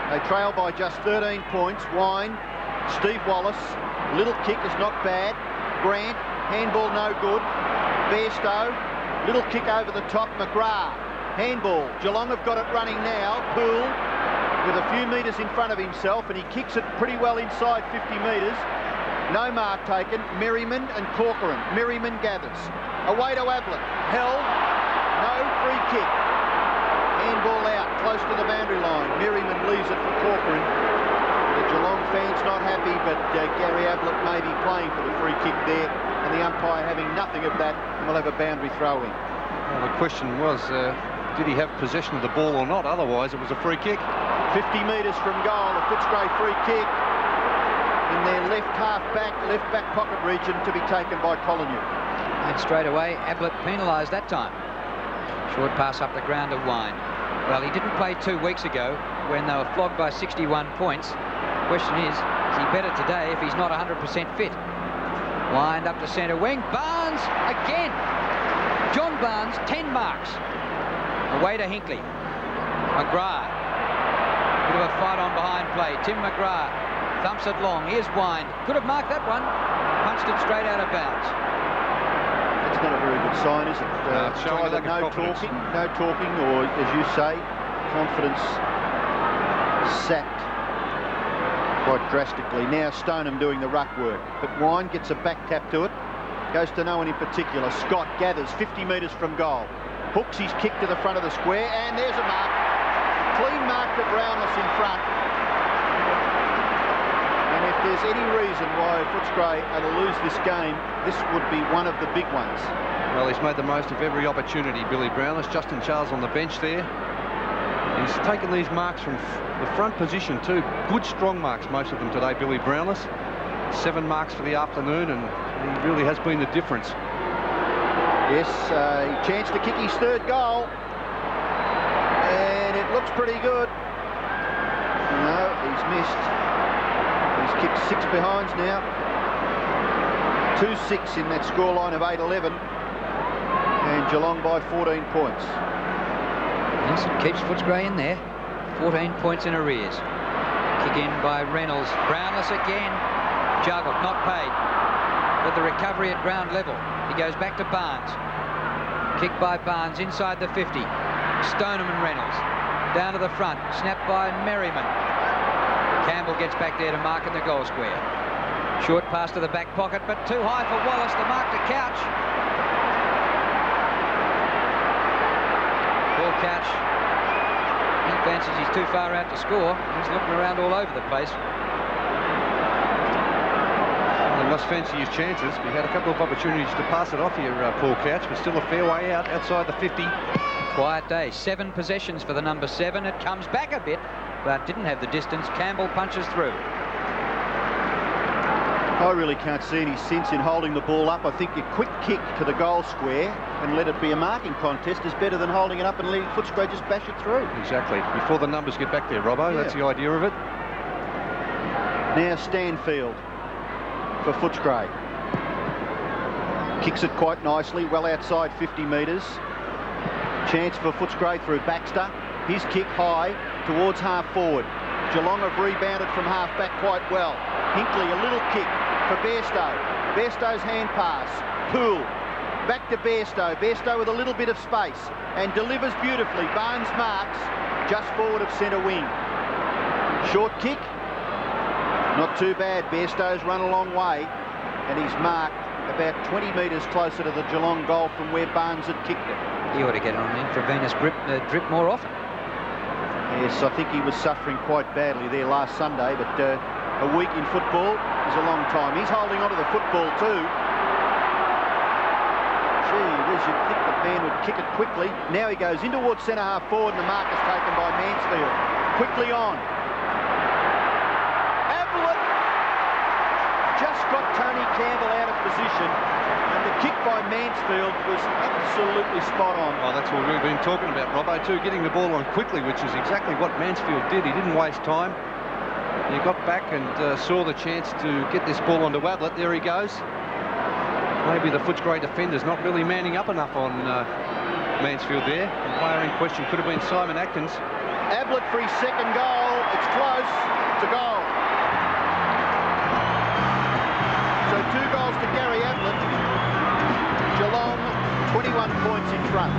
They trail by just 13 points. Wynd, Steve Wallace, little kick is not bad. Grant, handball no good. Bairstow, little kick over the top. McGrath, handball. Geelong have got it running now. Poole with a few metres in front of himself, and he kicks it pretty well inside 50 metres. No mark taken. Merriman and Corcoran. Merriman gathers. Away to Ablett. Held. No free kick. Handball out, close to the boundary line. Merriman leaves it for Corcoran. The Geelong fans not happy, but Gary Ablett may be playing for the free kick there, and the umpire having nothing of that, and will have a boundary throw in. Well, the question was, did he have possession of the ball or not? Otherwise, it was a free kick. 50 metres from goal, a Footscray free kick in their left back pocket region to be taken by Collingham. And straight away, Ablett penalised that time. Short pass up the ground to Wynd. Well, he didn't play 2 weeks ago when they were flogged by 61 points. Question is he better today if he's not 100% fit? Wynd up to centre wing. Barnes again. John Barnes, 10 marks. Away to Hinkley. McGrath. Bit of a fight on behind play. Tim McGrath thumps it long. Here's Wynd. Could have marked that one. Punched it straight out of bounds. It's not a very good sign, is it? It's showing either no talking, or, as you say, confidence sapped quite drastically. Now Stoneham doing the ruck work, but Wynd gets a back tap to it. Goes to no one in particular. Scott gathers 50 metres from goal. Hooks his kick to the front of the square, and there's a mark. Clean mark to Brownless in front. And if there's any reason why Footscray are to lose this game, this would be one of the big ones. Well, he's made the most of every opportunity, Billy Brownless. Justin Charles on the bench there. He's taken these marks from the front position too. Good strong marks, most of them today, Billy Brownless. 7 marks for the afternoon, and he really has been the difference. Yes, a chance to kick his third goal. And it looks pretty good. No, he's missed. He's kicked 6 behinds now. 2-6 in that scoreline of 8-11. And Geelong by 14 points. Yes, it keeps Footscray in there. 14 points in arrears. Kick in by Reynolds. Brownless again. Juggled, not paid. But the recovery at ground level. He goes back to Barnes. Kick by Barnes inside the 50. Stoneham and Reynolds. Down to the front. Snapped by Merriman. Campbell gets back there to mark in the goal square. Short pass to the back pocket, but too high for Wallace. The mark to Couch. catch. He fancies he's too far out to score. He's looking around all over the place. He must fancy his chances. We had a couple of opportunities to pass it off here, Paul Couch, but still a fair way out, outside the 50. Quiet day. 7 possessions for the number 7. It comes back a bit, but didn't have the distance. Campbell punches through. I really can't see any sense in holding the ball up. I think a quick kick to the goal square and let it be a marking contest is better than holding it up and letting Footscray just bash it through. Exactly. Before the numbers get back there, Robbo, that's the idea of it. Now Stanfield for Footscray. Kicks it quite nicely, well outside 50 metres. Chance for Footscray through Baxter. His kick high towards half forward. Geelong have rebounded from half back quite well. Hinkley, a little kick for Bairstow. Bairstow's hand pass. Poole. Back to Bairstow. Bairstow with a little bit of space and delivers beautifully. Barnes marks just forward of centre wing. Short kick. Not too bad. Bairstow's run a long way and he's marked about 20 metres closer to the Geelong goal from where Barnes had kicked it. He ought to get on an intravenous drip more often. Yes, I think he was suffering quite badly there last Sunday, but a week in football is a long time. He's holding onto the football too. Gee whiz, you'd think the man would kick it quickly. Now he goes in towards centre half forward and the mark is taken by Mansfield. Quickly on. Ablett just got Tony Campbell out of position and the kick by Mansfield was absolutely spot on. Oh, that's what we've been talking about, Robbo, too, getting the ball on quickly, which is exactly what Mansfield did. He didn't waste time. He got back and saw the chance to get this ball onto Ablett. There he goes. Maybe the Footscray defender's not really manning up enough on Mansfield there. The player in question could have been Simon Atkins. Ablett for his second goal. It's close. It's a goal. So 2 goals to Gary Ablett. Geelong 21 points in front.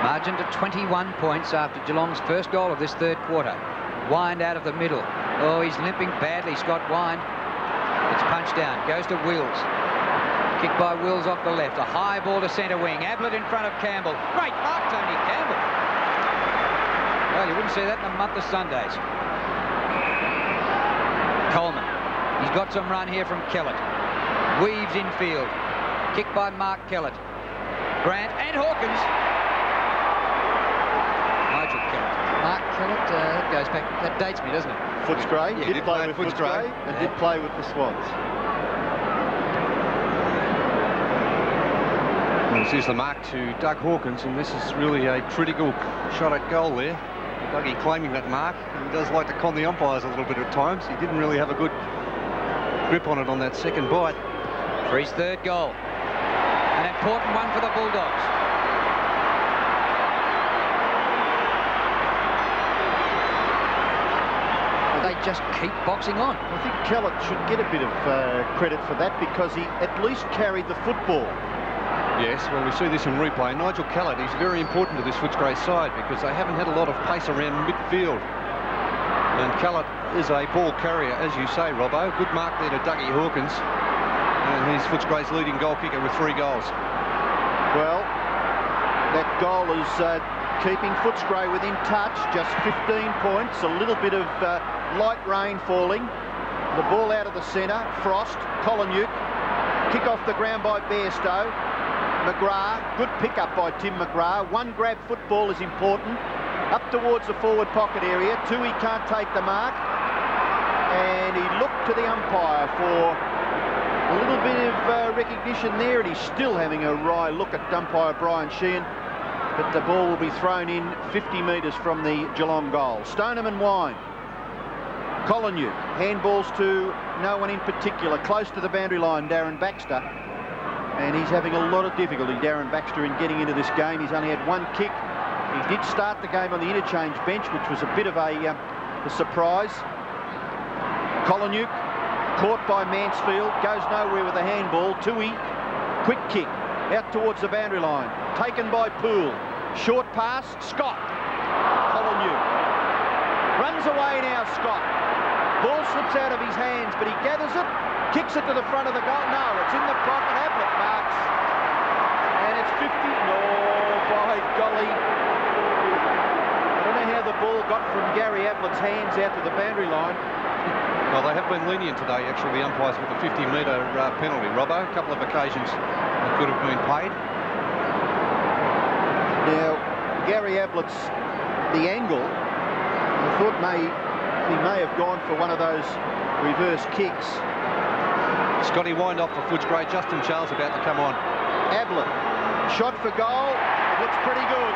Margin to 21 points after Geelong's first goal of this third quarter. Wynd out of the middle. Oh, he's limping badly, Scott Wynd. It's punched down, goes to Wills. Kick by Wills off the left. A high ball to centre wing. Ablett in front of Campbell. Great mark, Tony Campbell. Well, you wouldn't see that in a month of Sundays. Coleman. He's got some run here from Kellett. Weaves infield. Kick by Mark Kellett. Grant and Hawkins. Nigel Kellett. Mark Kellett, that goes back, that dates me, doesn't it? Footscray, Yeah, did play with Footscray and did play with the Swans. Well, this is the mark to Doug Hawkins, and this is really a critical shot at goal there. Dougie claiming that mark. He does like to con the umpires a little bit at times. He didn't really have a good grip on it on that second bite. For his third goal. An important one for the Bulldogs. They just keep boxing on. I think Kellett should get a bit of credit for that because he at least carried the football. Yes, well, we see this in replay. Nigel Kellett is very important to this Footscray side because they haven't had a lot of pace around midfield. And Kellett is a ball carrier, as you say, Robbo. Good mark there to Dougie Hawkins. And he's Footscray's leading goal kicker with 3 goals. Well, that goal is keeping Footscray within touch, just 15 points, a little bit of light rain falling. The ball out of the centre, Frost, Collinuk. Kick off the ground by Bairstow. McGrath, good pick-up by Tim McGrath. 1 grab football is important. Up towards the forward pocket area. 2, he can't take the mark. And he looked to the umpire for a little bit of recognition there, and he's still having a wry look at umpire Brian Sheehan. But the ball will be thrown in 50 metres from the Geelong goal. Stoneham and Wynd. Collinuk, handballs to no one in particular. Close to the boundary line, Darren Baxter. And he's having a lot of difficulty, Darren Baxter, in getting into this game. He's only had 1 kick. He did start the game on the interchange bench, which was a bit of a surprise. Collinuk, caught by Mansfield, goes nowhere with the handball. Tui, quick kick, out towards the boundary line. Taken by Poole. Short pass, Scott. Collinuk. Runs away now, Scott. Ball slips out of his hands, but he gathers it, kicks it to the front of the goal. No, it's in the pocket. Ablett marks. And it's 50. No, by golly. I don't know how the ball got from Gary Ablett's hands out to the boundary line. Well, they have been lenient today, actually, the umpires, with the 50-metre penalty, Robbo. A couple of occasions that could have been paid. Now, Gary Ablett's the angle. I thought he may have gone for one of those reverse kicks. Scotty Wynd off for Footscray. Justin Charles about to come on. Ablett, shot for goal. It looks pretty good.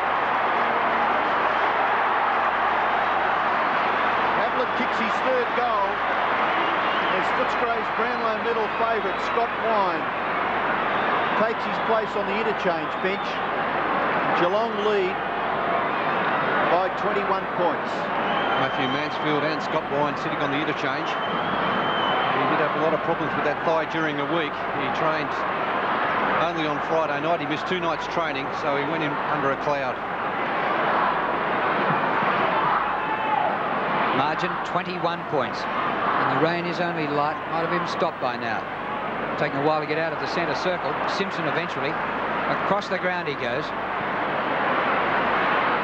Ablett kicks his third goal as Footscray's Brownlow medal favourite Scott Wynd takes his place on the interchange bench. Geelong lead by 21 points. Matthew Mansfield and Scott Wynd sitting on the interchange. He did have a lot of problems with that thigh during the week. He trained only on Friday night. He missed 2 nights training, so he went in under a cloud. Margin 21 points. And the rain is only light. Might have even stopped by now. Taking a while to get out of the centre circle. Simpson eventually. Across the ground he goes.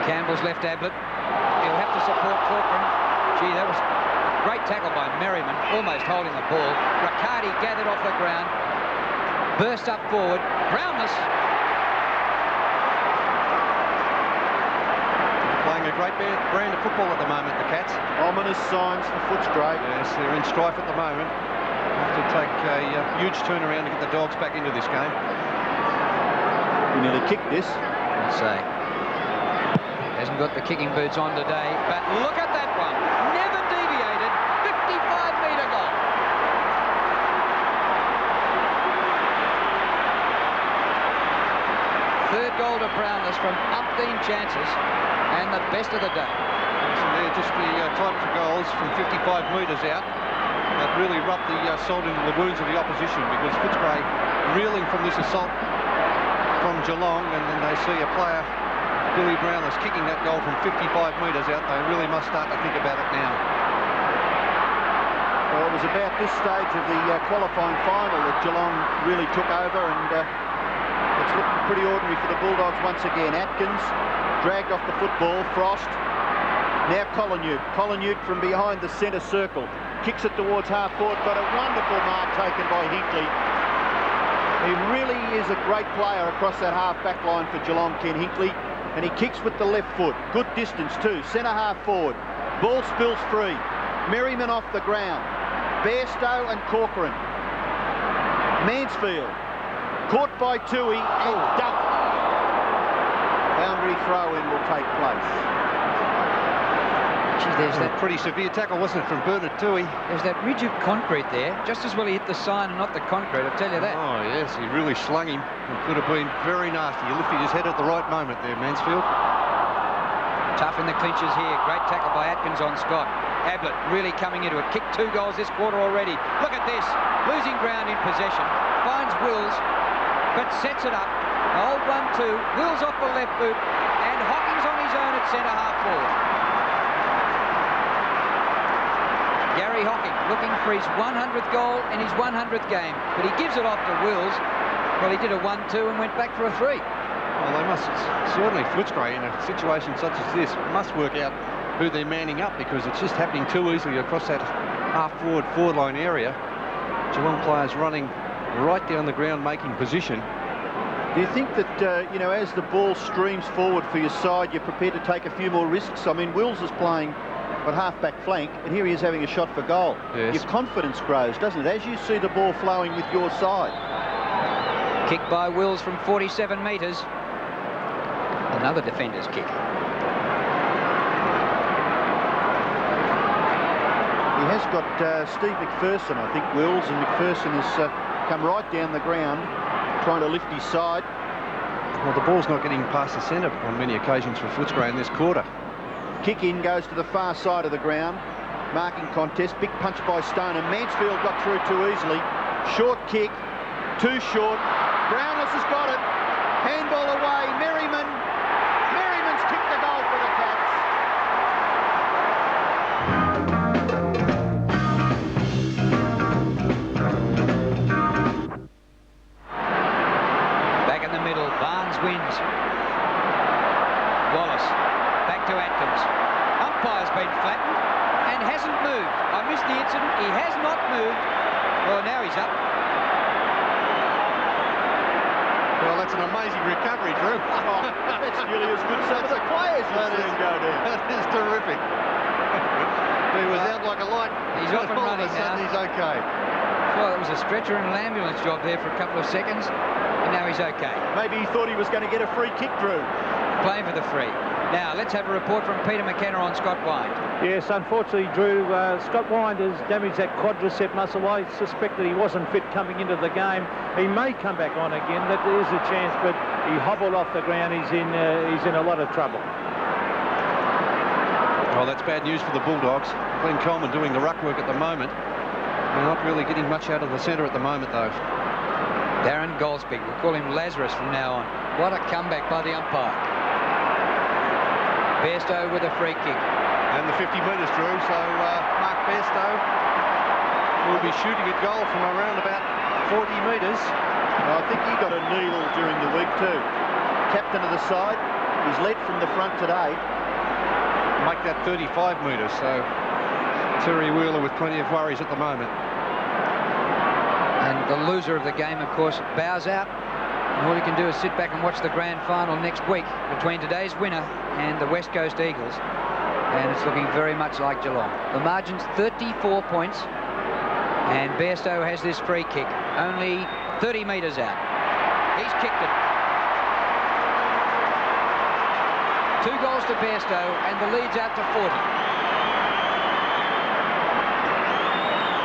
Campbell's left Ablett. He'll have to support Corcoran. Gee, that was a great tackle by Merriman, almost holding the ball. Riccardi gathered off the ground. Burst up forward. Brownless. Playing a great brand of football at the moment, the Cats. Ominous signs for Footscray. Yes, they're in strife at the moment. Have to take a huge turnaround to get the Dogs back into this game. He nearly kicked this. I'll say. Hasn't got the kicking boots on today, but look at that one. Never deviated. 55-metre goal. Third goal to Brownless from umpteen chances, and the best of the day. So they're just the types of goals from 55 metres out that really rubbed the salt into the wounds of the opposition, because Footscray reeling from this assault from Geelong, and then they see a player, Billy Brownless, kicking that goal from 55 metres out. They really must start to think about it now. Well, it was about this stage of the qualifying final that Geelong really took over, and it's looking pretty ordinary for the Bulldogs once again. Atkins dragged off the football. Frost. Now Collinute from behind the centre circle. Kicks it towards half forward, but a wonderful mark taken by Hinkley. He really is a great player across that half-back line for Geelong, Ken Hinkley. And he kicks with the left foot. Good distance too. Centre half forward. Ball spills free. Merriman off the ground. Bairstow and Corcoran. Mansfield. Caught by Toohey and dumped. Boundary throw-in will take place. Gee, there's that pretty severe tackle, wasn't it, from Bernard Toohey? There's that ridge of concrete there. Just as well he hit the sign and not the concrete, I'll tell you that. Oh, yes, he really slung him. It could have been very nasty. He lifted his head at the right moment there, Mansfield. Tough in the clinches here. Great tackle by Atkins on Scott. Ablett really coming into it. Kicked 2 goals this quarter already. Look at this. Losing ground in possession. Finds Wills, but sets it up. Old 1-2. Wills off the left boot. And Hawkins on his own at centre half forward. Gary Hawkins looking for his 100th goal in his 100th game, but he gives it off to Wills. Well, he did a 1-2 and went back for a 3. Well, they must, certainly Footscray, in a situation such as this, must work out who they're manning up, because it's just happening too easily across that forward line area. Geelong players running right down the ground, making position. Do you think that, as the ball streams forward for your side, you're prepared to take a few more risks? I mean, Wills is playing but half-back flank, and here he is having a shot for goal. Yes. Your confidence grows, doesn't it, as you see the ball flowing with your side? Kick by Wills from 47 metres. Another defender's kick. He has got Steve McPherson, I think, Wills, and McPherson has come right down the ground, trying to lift his side. Well, the ball's not getting past the centre on many occasions for Footscray in this quarter. Kick in goes to the far side of the ground. Marking contest, big punch by Stone, and Mansfield got through too easily. Short kick, too short. Brownless has got it. Handball away. Merriman's kicked the goal for the Cats. accident. He has not moved. Well, now he's up. Well, that's an amazing recovery, Drew. That's nearly as good as some of the players have seen go down. That is terrific. He was out like a light. He's off and all running of a sudden now. he's okay. Well, it was a stretcher and an ambulance job there for a couple of seconds, and now he's okay. Maybe he thought he was going to get a free kick, Drew. Playing for the free. Now, let's have a report from Peter McKenna on Scott Wynd. Yes, unfortunately, Drew, Scott Wynd has damaged that quadricep muscle. I suspect that he wasn't fit coming into the game. He may come back on again. That is a chance, but he hobbled off the ground. He's in a lot of trouble. Well, that's bad news for the Bulldogs. Glenn Coleman doing the ruck work at the moment. They're not really getting much out of the centre at the moment, though. Darren Goldsby. We'll call him Lazarus from now on. What a comeback by the umpire. Bairstow with a free kick. And the 50 metres, Drew, so Mark Bairstow will be shooting at goal from around about 40 metres. I think he got a needle during the week too. Captain of the side. He's led from the front today. Make that 35 metres, so Terry Wheeler with plenty of worries at the moment. And the loser of the game, of course, bows out. And all you can do is sit back and watch the grand final next week between today's winner and the West Coast Eagles. And it's looking very much like Geelong. The margin's 34 points. And Bairstow has this free kick, only 30 metres out. He's kicked it. 2 goals to Bairstow, and the lead's out to 40.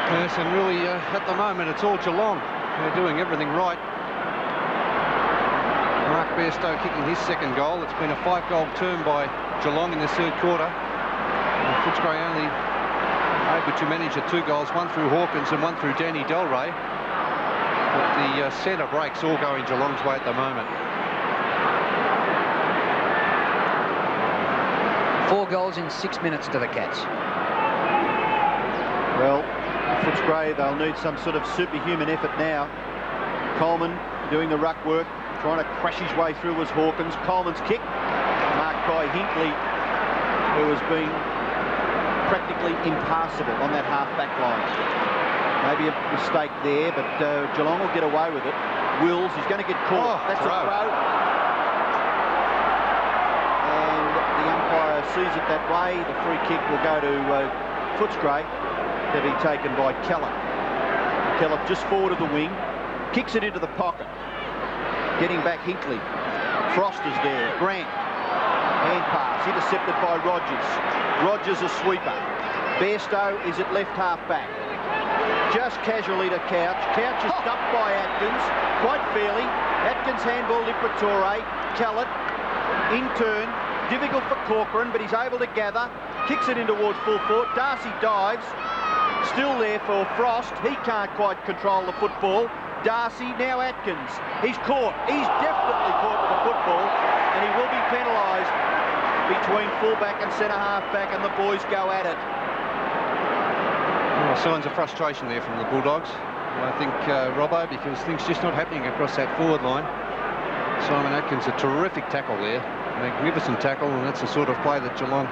Yes, and really, at the moment, it's all Geelong. They're doing everything right. Mark Bairstow kicking his second goal. It's been a 5-goal term by Geelong in this third quarter. And Footscray only able to manage 2 goals, one through Hawkins and one through Danny Delray. But the centre breaks all going Geelong's way at the moment. 4 goals in 6 minutes to the Cats. Well, Footscray, they'll need some sort of superhuman effort now. Coleman doing the ruck work, trying to crash his way through was Hawkins. Coleman's kick, marked by Hinkley, who has been practically impassable on that half-back line. Maybe a mistake there, but Geelong will get away with it. Wills, he's going to get caught. That's a throw. And the umpire sees it that way. The free kick will go to Footscray, to be taken by Keller. Keller just forward of the wing, kicks it into the pocket. Getting back Hinkley. Frost is there. Grant. Hand pass, intercepted by Rogers. Rogers a sweeper. Bairstow is at left half back. Just casually to Couch. Couch is dumped by Atkins, quite fairly. Atkins handball Liberatore. Kellett in turn. Difficult for Corcoran, but he's able to gather. Kicks it in towards full forward. Darcy dives. Still there for Frost. He can't quite control the football. Darcy, now Atkins. He's caught. He's definitely caught with the football, and he will be penalised between fullback and centre half-back, and the boys go at it. Well, signs of frustration there from the Bulldogs. I think, Robbo, because things just not happening across that forward line. Simon Atkins, a terrific tackle there. Magnificent tackle, and that's the sort of play that Geelong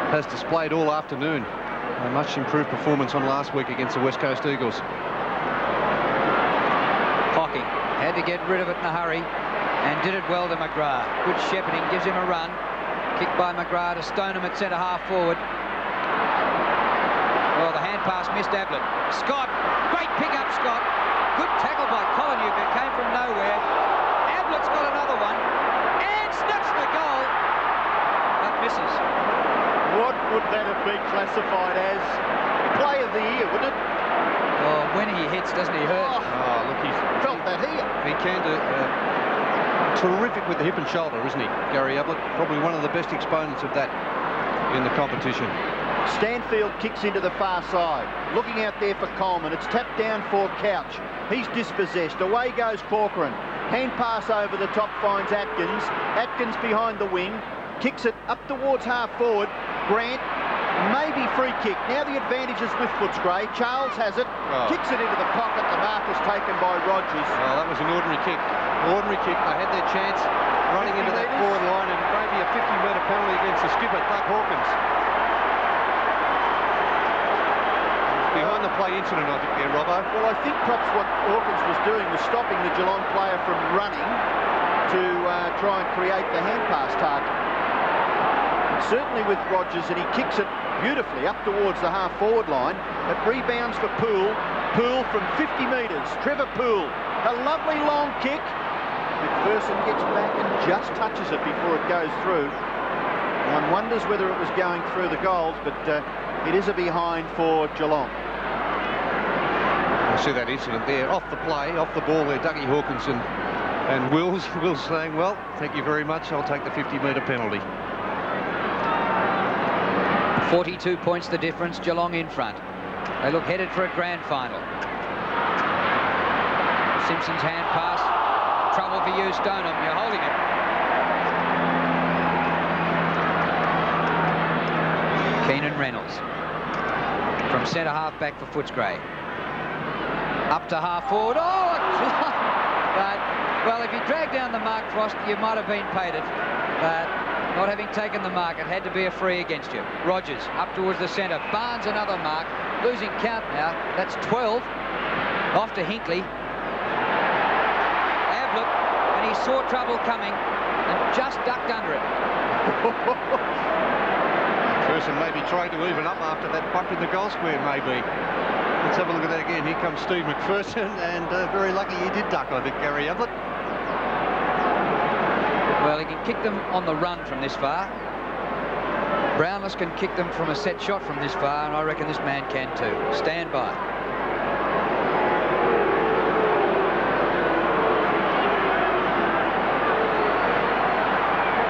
has displayed all afternoon. A much improved performance on last week against the West Coast Eagles. Hocking had to get rid of it in a hurry and did it well to McGrath. Good shepherding, gives him a run. Kicked by McGrath to Stoneham at centre half forward. Well, the hand pass missed Ablett. Scott, great pick up, Scott. Good tackle by Collinew, who came from nowhere. Ablett's got another one and snatched the goal, but misses. What would that have been classified as? Play of the year, wouldn't it? Oh, when he hits, doesn't he hurt? Oh, look, he's felt that here. He can do terrific with the hip and shoulder, isn't he, Gary Ablett? Probably one of the best exponents of that in the competition. Stanfield kicks into the far side. Looking out there for Coleman. It's tapped down for Couch. He's dispossessed. Away goes Corcoran. Hand pass over the top finds Atkins. Atkins behind the wing. Kicks it up towards half forward. Grant, maybe free kick. Now the advantage is with Footscray. Charles has it. Kicks it into the pocket. The mark is taken by Rogers. Well, that was an ordinary kick. Ordinary kick. They had their chance running into that forward line, and maybe a 50-metre penalty against the skipper, Doug Hawkins. He's on-play incident, I think, there, Robbo. Well, I think perhaps what Hawkins was doing was stopping the Geelong player from running to try and create the hand pass target. And certainly with Rogers, and he kicks it beautifully up towards the half-forward line. It rebounds for Poole. Poole from 50 metres. Trevor Poole, a lovely long kick. McPherson gets back and just touches it before it goes through. One wonders whether it was going through the goals, but it is a behind for Geelong. I see that incident there, off the play, off the ball there, Dougie Hawkins and Wills saying, well, thank you very much, I'll take the 50-metre penalty. 42 points the difference, Geelong in front. They look headed for a grand final. Simpson's hand pass, trouble for you, Stoneham, you're holding it. Keenan Reynolds from centre half back for Footscray. Up to half forward. Oh, but, well, if you drag down the mark, Frost, you might have been paid it. But not having taken the mark, it had to be a free against you. Rogers up towards the centre. Barnes another mark. Losing count now. That's 12. Off to Hinkley. Ablett, and he saw trouble coming and just ducked under it. Person maybe tried to even up after that bump in the goal square, maybe. Let's have a look at that again. Here comes Steve McPherson, and very lucky he did duck, I think, Gary Ablett. Well, he can kick them on the run from this far. Brownless can kick them from a set shot from this far, and I reckon this man can too. Stand by.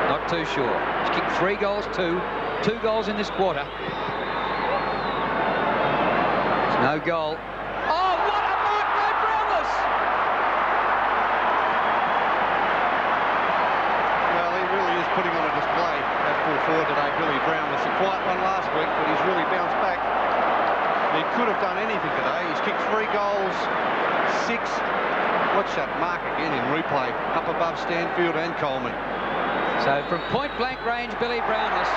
Not too sure. He's kicked 3 goals, 2 goals in this quarter. There's no goal. Oh, what a mark by Brownless! Well, he really is putting on a display at full forward today, Billy Brownless. A quiet one last week, but he's really bounced back. He could have done anything today. He's kicked 3 goals, 6. Watch that mark again in replay, up above Stanfield and Coleman. So from point-blank range, Billy Brownless.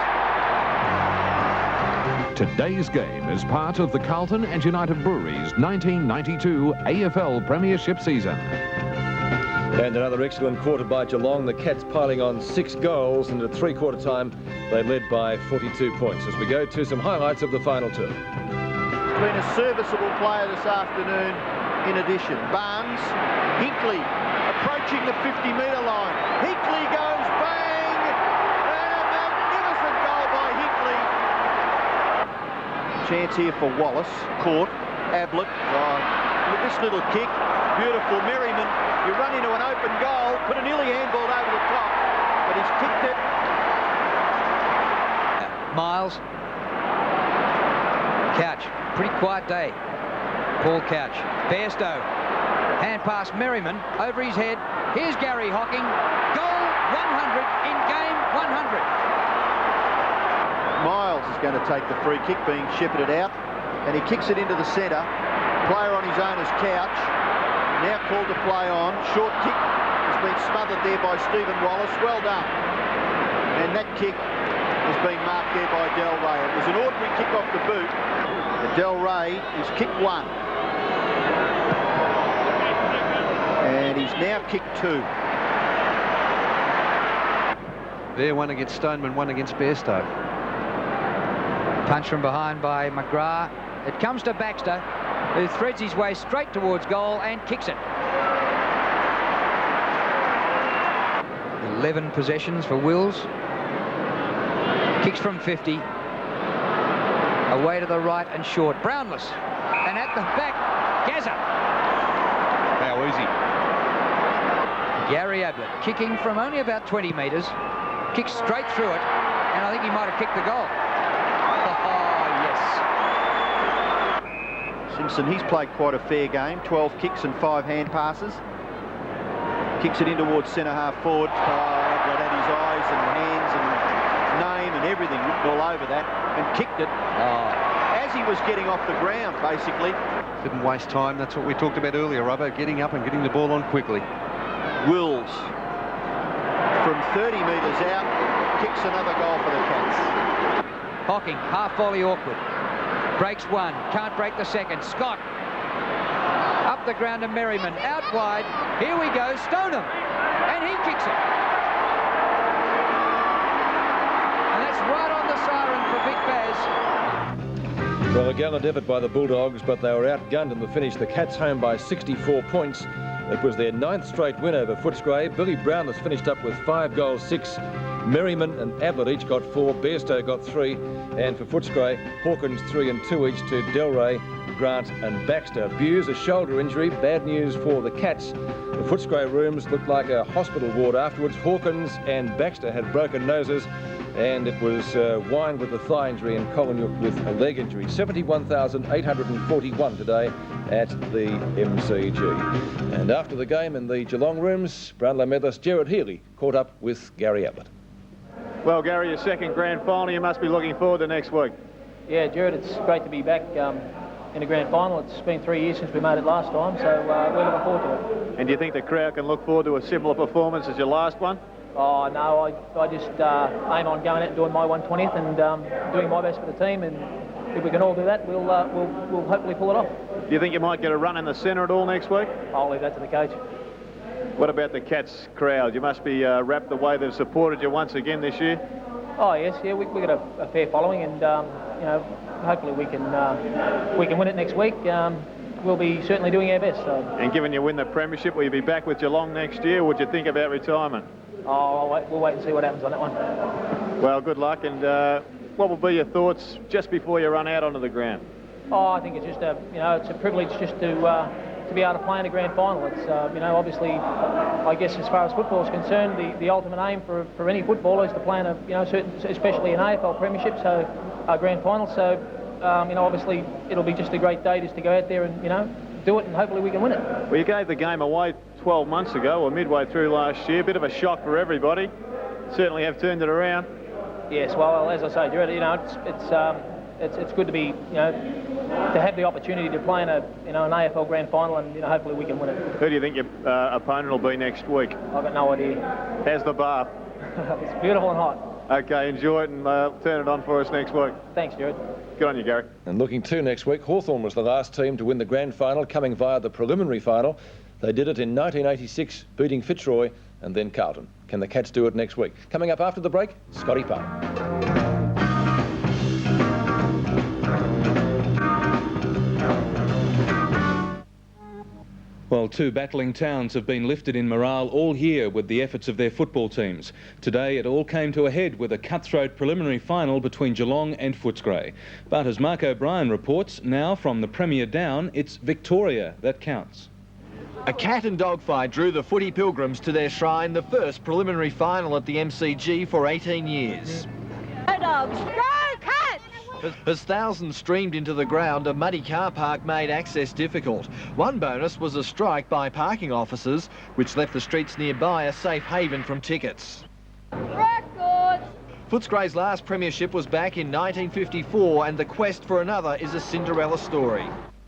Today's game is part of the Carlton and United Breweries 1992 AFL Premiership season. And another excellent quarter by Geelong. The Cats piling on 6 goals, and at three-quarter time they led by 42 points. As we go to some highlights of the final 2. He's been a serviceable player this afternoon in addition. Barnes, Hinkley approaching the 50-metre line. Hinkley goes bang! And a magnificent goal by Hinkley. Chance here for Wallace. Caught. Ablett. With this little kick. Beautiful. Merriman. You run into an open goal. Could have nearly handballed over the top. But he's kicked it. Miles. Couch. Pretty quiet day. Paul Couch. Bairstow. Hand pass Merriman. Over his head. Here's Gary Hawkins. Goal 100 in game 100. Miles is going to take the free kick, being shepherded out, and he kicks it into the centre. Player on his owner's couch, now called to play on. Short kick has been smothered there by Stephen Wallace. Well done. And that kick has been marked there by Del Ray. It was an ordinary kick off the boot. But Del Ray is kicked 1. And he's now kicked 2. There, one against Stoneman, one against Bairstow. Punch from behind by McGrath. It comes to Baxter, who threads his way straight towards goal and kicks it. 11 possessions for Wills. Kicks from 50. Away to the right and short. Brownless. And at the back, Gazza. How easy. Gary Ablett kicking from only about 20 metres. Kicks straight through it. And I think he might have kicked the goal. Simpson, he's played quite a fair game. 12 kicks and 5 hand passes. Kicks it in towards centre half forward. Ablett had his eyes and hands and name and everything written all over that, and kicked it as he was getting off the ground, basically. Didn't waste time. That's what we talked about earlier, Robbo, getting up and getting the ball on quickly. Wills, from 30 metres out, kicks another goal for the Cats. Hawking, half volley awkward. Breaks one, can't break the second. Scott up the ground to Merriman, out wide. Here we go, Stoneham, and he kicks it. And that's right on the siren for Big Baz. Well, a gallant effort by the Bulldogs, but they were outgunned in the finish. The Cats home by 64 points. It was their 9th straight win over Footscray. Billy Brownless finished up with 5 goals, 6. Merriman and Ablett each got 4. Bairstow got 3. And for Footscray, Hawkins 3 and 2 each to Delray, Grant and Baxter. Buse, a shoulder injury. Bad news for the Cats. The Footscray rooms looked like a hospital ward afterwards. Hawkins and Baxter had broken noses, and it was Wynd with a thigh injury and Colin with a leg injury. 71,841 today at the MCG. And after the game in the Geelong rooms, Brownlow medalist Gerard Healy caught up with Gary Ablett. Well, Gary, your second grand final, you must be looking forward to next week. Yeah, Gerard, it's great to be back in the grand final. It's been 3 years since we made it last time, so we're looking forward to it. And do you think the crowd can look forward to a similar performance as your last one? Oh, no, I just aim on going out and doing my 120th and doing my best for the team, and if we can all do that, we'll hopefully pull it off. Do you think you might get a run in the centre at all next week? I'll leave that to the coach. What about the Cats crowd? You must be wrapped the way they've supported you once again this year. Oh yes, yeah, we got a fair following, and you know, hopefully we can win it next week. We'll be certainly doing our best. So. And given you win the premiership, will you be back with Geelong next year, or would you think about retirement? Oh, we'll wait and see what happens on that one. Well, good luck, and what will be your thoughts just before you run out onto the ground? Oh, I think it's just it's a privilege just to be able to play in a grand final. It's obviously, I guess as far as football is concerned, the ultimate aim for any footballer is to play in a especially an AFL premiership, so a grand final. So obviously it'll be just a great day just to go out there and do it, and hopefully we can win it. Well, you gave the game away 12 months ago, or midway through last year. Bit of a shock for everybody. Certainly have turned it around. Yes, well, as I say, Gerard, it's good to be to have the opportunity to play in an AFL grand final, and hopefully we can win it. Who do you think your opponent will be next week? I've got no idea. How's the bath? It's beautiful and hot. Okay, enjoy it and turn it on for us next week. Thanks, Gerard. Good on you, Gary. And looking to next week, Hawthorn was the last team to win the grand final, coming via the preliminary final. They did it in 1986, beating Fitzroy and then Carlton. Can the Cats do it next week? Coming up after the break, Scotty Parr. Well, 2 battling towns have been lifted in morale all year with the efforts of their football teams. Today it all came to a head with a cutthroat preliminary final between Geelong and Footscray. But as Mark O'Brien reports, now from the Premier down, it's Victoria that counts. A cat and dog fight drew the footy pilgrims to their shrine, the first preliminary final at the MCG for 18 years. Go Dogs! Go Cats! As thousands streamed into the ground, a muddy car park made access difficult. One bonus was a strike by parking officers, which left the streets nearby a safe haven from tickets. Records! Footscray's last premiership was back in 1954, and the quest for another is a Cinderella story.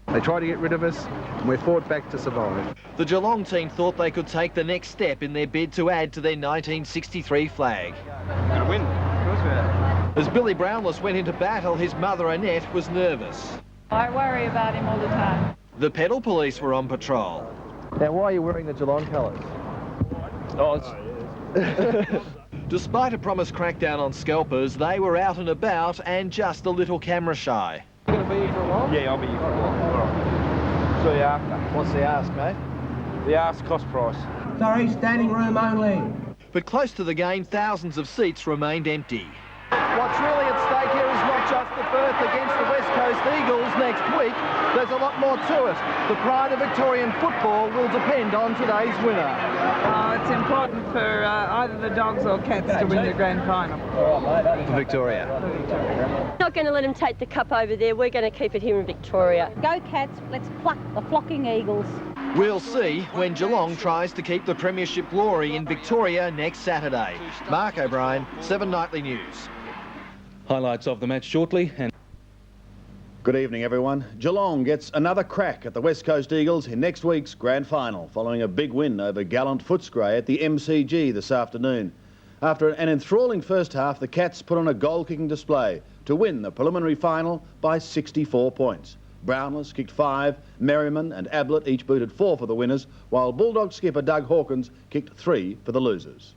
They tried to get rid of us, and we fought back to survive. The Geelong team thought they could take the next step in their bid to add to their 1963 flag. Gonna win. Of course we are. As Billy Brownless went into battle, his mother Annette was nervous. I worry about him all the time. The pedal police were on patrol. Now, why are you wearing the Geelong colours? Despite a promised crackdown on scalpers, they were out and about and just a little camera shy. You going to be here for a while? Yeah, I'll be here for a while. All right. See you after. What's the ask, mate? The ask cost price. Sorry, standing room only. But close to the game, thousands of seats remained empty. What's really at stake here is not just the berth against the West Coast Eagles next week. There's a lot more to it. The pride of Victorian football will depend on today's winner. It's important for either the Dogs or Cats to win the grand final. For Victoria. Not going to let them take the cup over there. We're going to keep it here in Victoria. Go Cats, let's pluck the flocking Eagles. We'll see when Geelong tries to keep the premiership glory in Victoria next Saturday. Mark O'Brien, 7 Nightly News. Highlights of the match shortly. And good evening, everyone. Geelong gets another crack at the West Coast Eagles in next week's grand final, following a big win over gallant Footscray at the MCG this afternoon. After an enthralling first half, the Cats put on a goal-kicking display, to win the preliminary final by 64 points. Brownless kicked 5, Merriman and Ablett each booted 4 for the winners, while Bulldog skipper Doug Hawkins kicked 3 for the losers.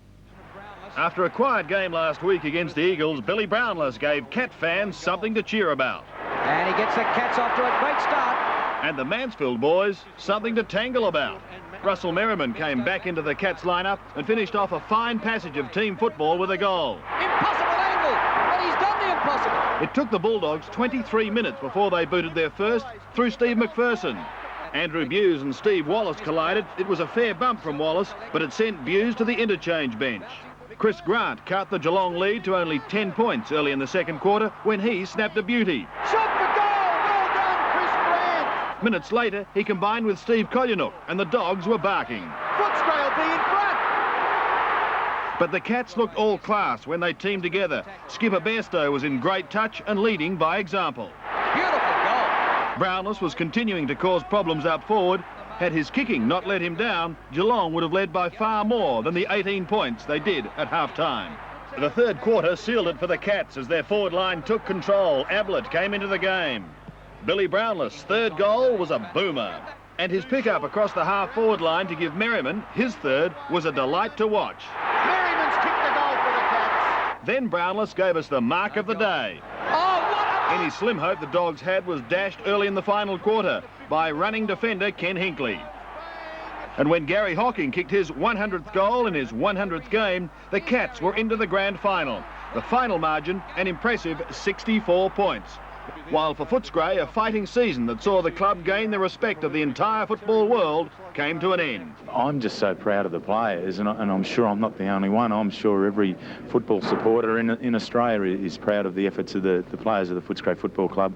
After a quiet game last week against the Eagles, Billy Brownless gave Cat fans something to cheer about. And he gets the Cats off to a great start. And the Mansfield boys something to tangle about. Russell Merriman came back into the Cats lineup and finished off a fine passage of team football with a goal. Impossible angle, but he's done the impossible. It took the Bulldogs 23 minutes before they booted their first through Steve McPherson. Andrew Bewes and Steve Wallace collided. It was a fair bump from Wallace, but it sent Bewes to the interchange bench. Chris Grant cut the Geelong lead to only 10 points early in the second quarter when he snapped a beauty. Shot for goal! Well done, Chris Grant! Minutes later, he combined with Steve Kolyanook, and the Dogs were barking. Footscray will be in front! But the Cats looked all class when they teamed together. Skipper Bairstow was in great touch and leading by example. Beautiful goal. Brownless was continuing to cause problems up forward. Had his kicking not let him down, Geelong would have led by far more than the 18 points they did at half-time. The third quarter sealed it for the Cats as their forward line took control. Ablett came into the game. Billy Brownless' third goal was a boomer. And his pick-up across the half-forward line to give Merriman his third was a delight to watch. Merriman's kicked the goal for the Cats. Then Brownless gave us the mark of the day. Any slim hope the Dogs had was dashed early in the final quarter by running defender Ken Hinkley. And when Gary Hawkins kicked his 100th goal in his 100th game, the Cats were into the grand final. The final margin, an impressive 64 points. While for Footscray, a fighting season that saw the club gain the respect of the entire football world came to an end. I'm just so proud of the players, and I'm sure I'm not the only one. I'm sure every football supporter in Australia is proud of the efforts of the players of the Footscray Football Club.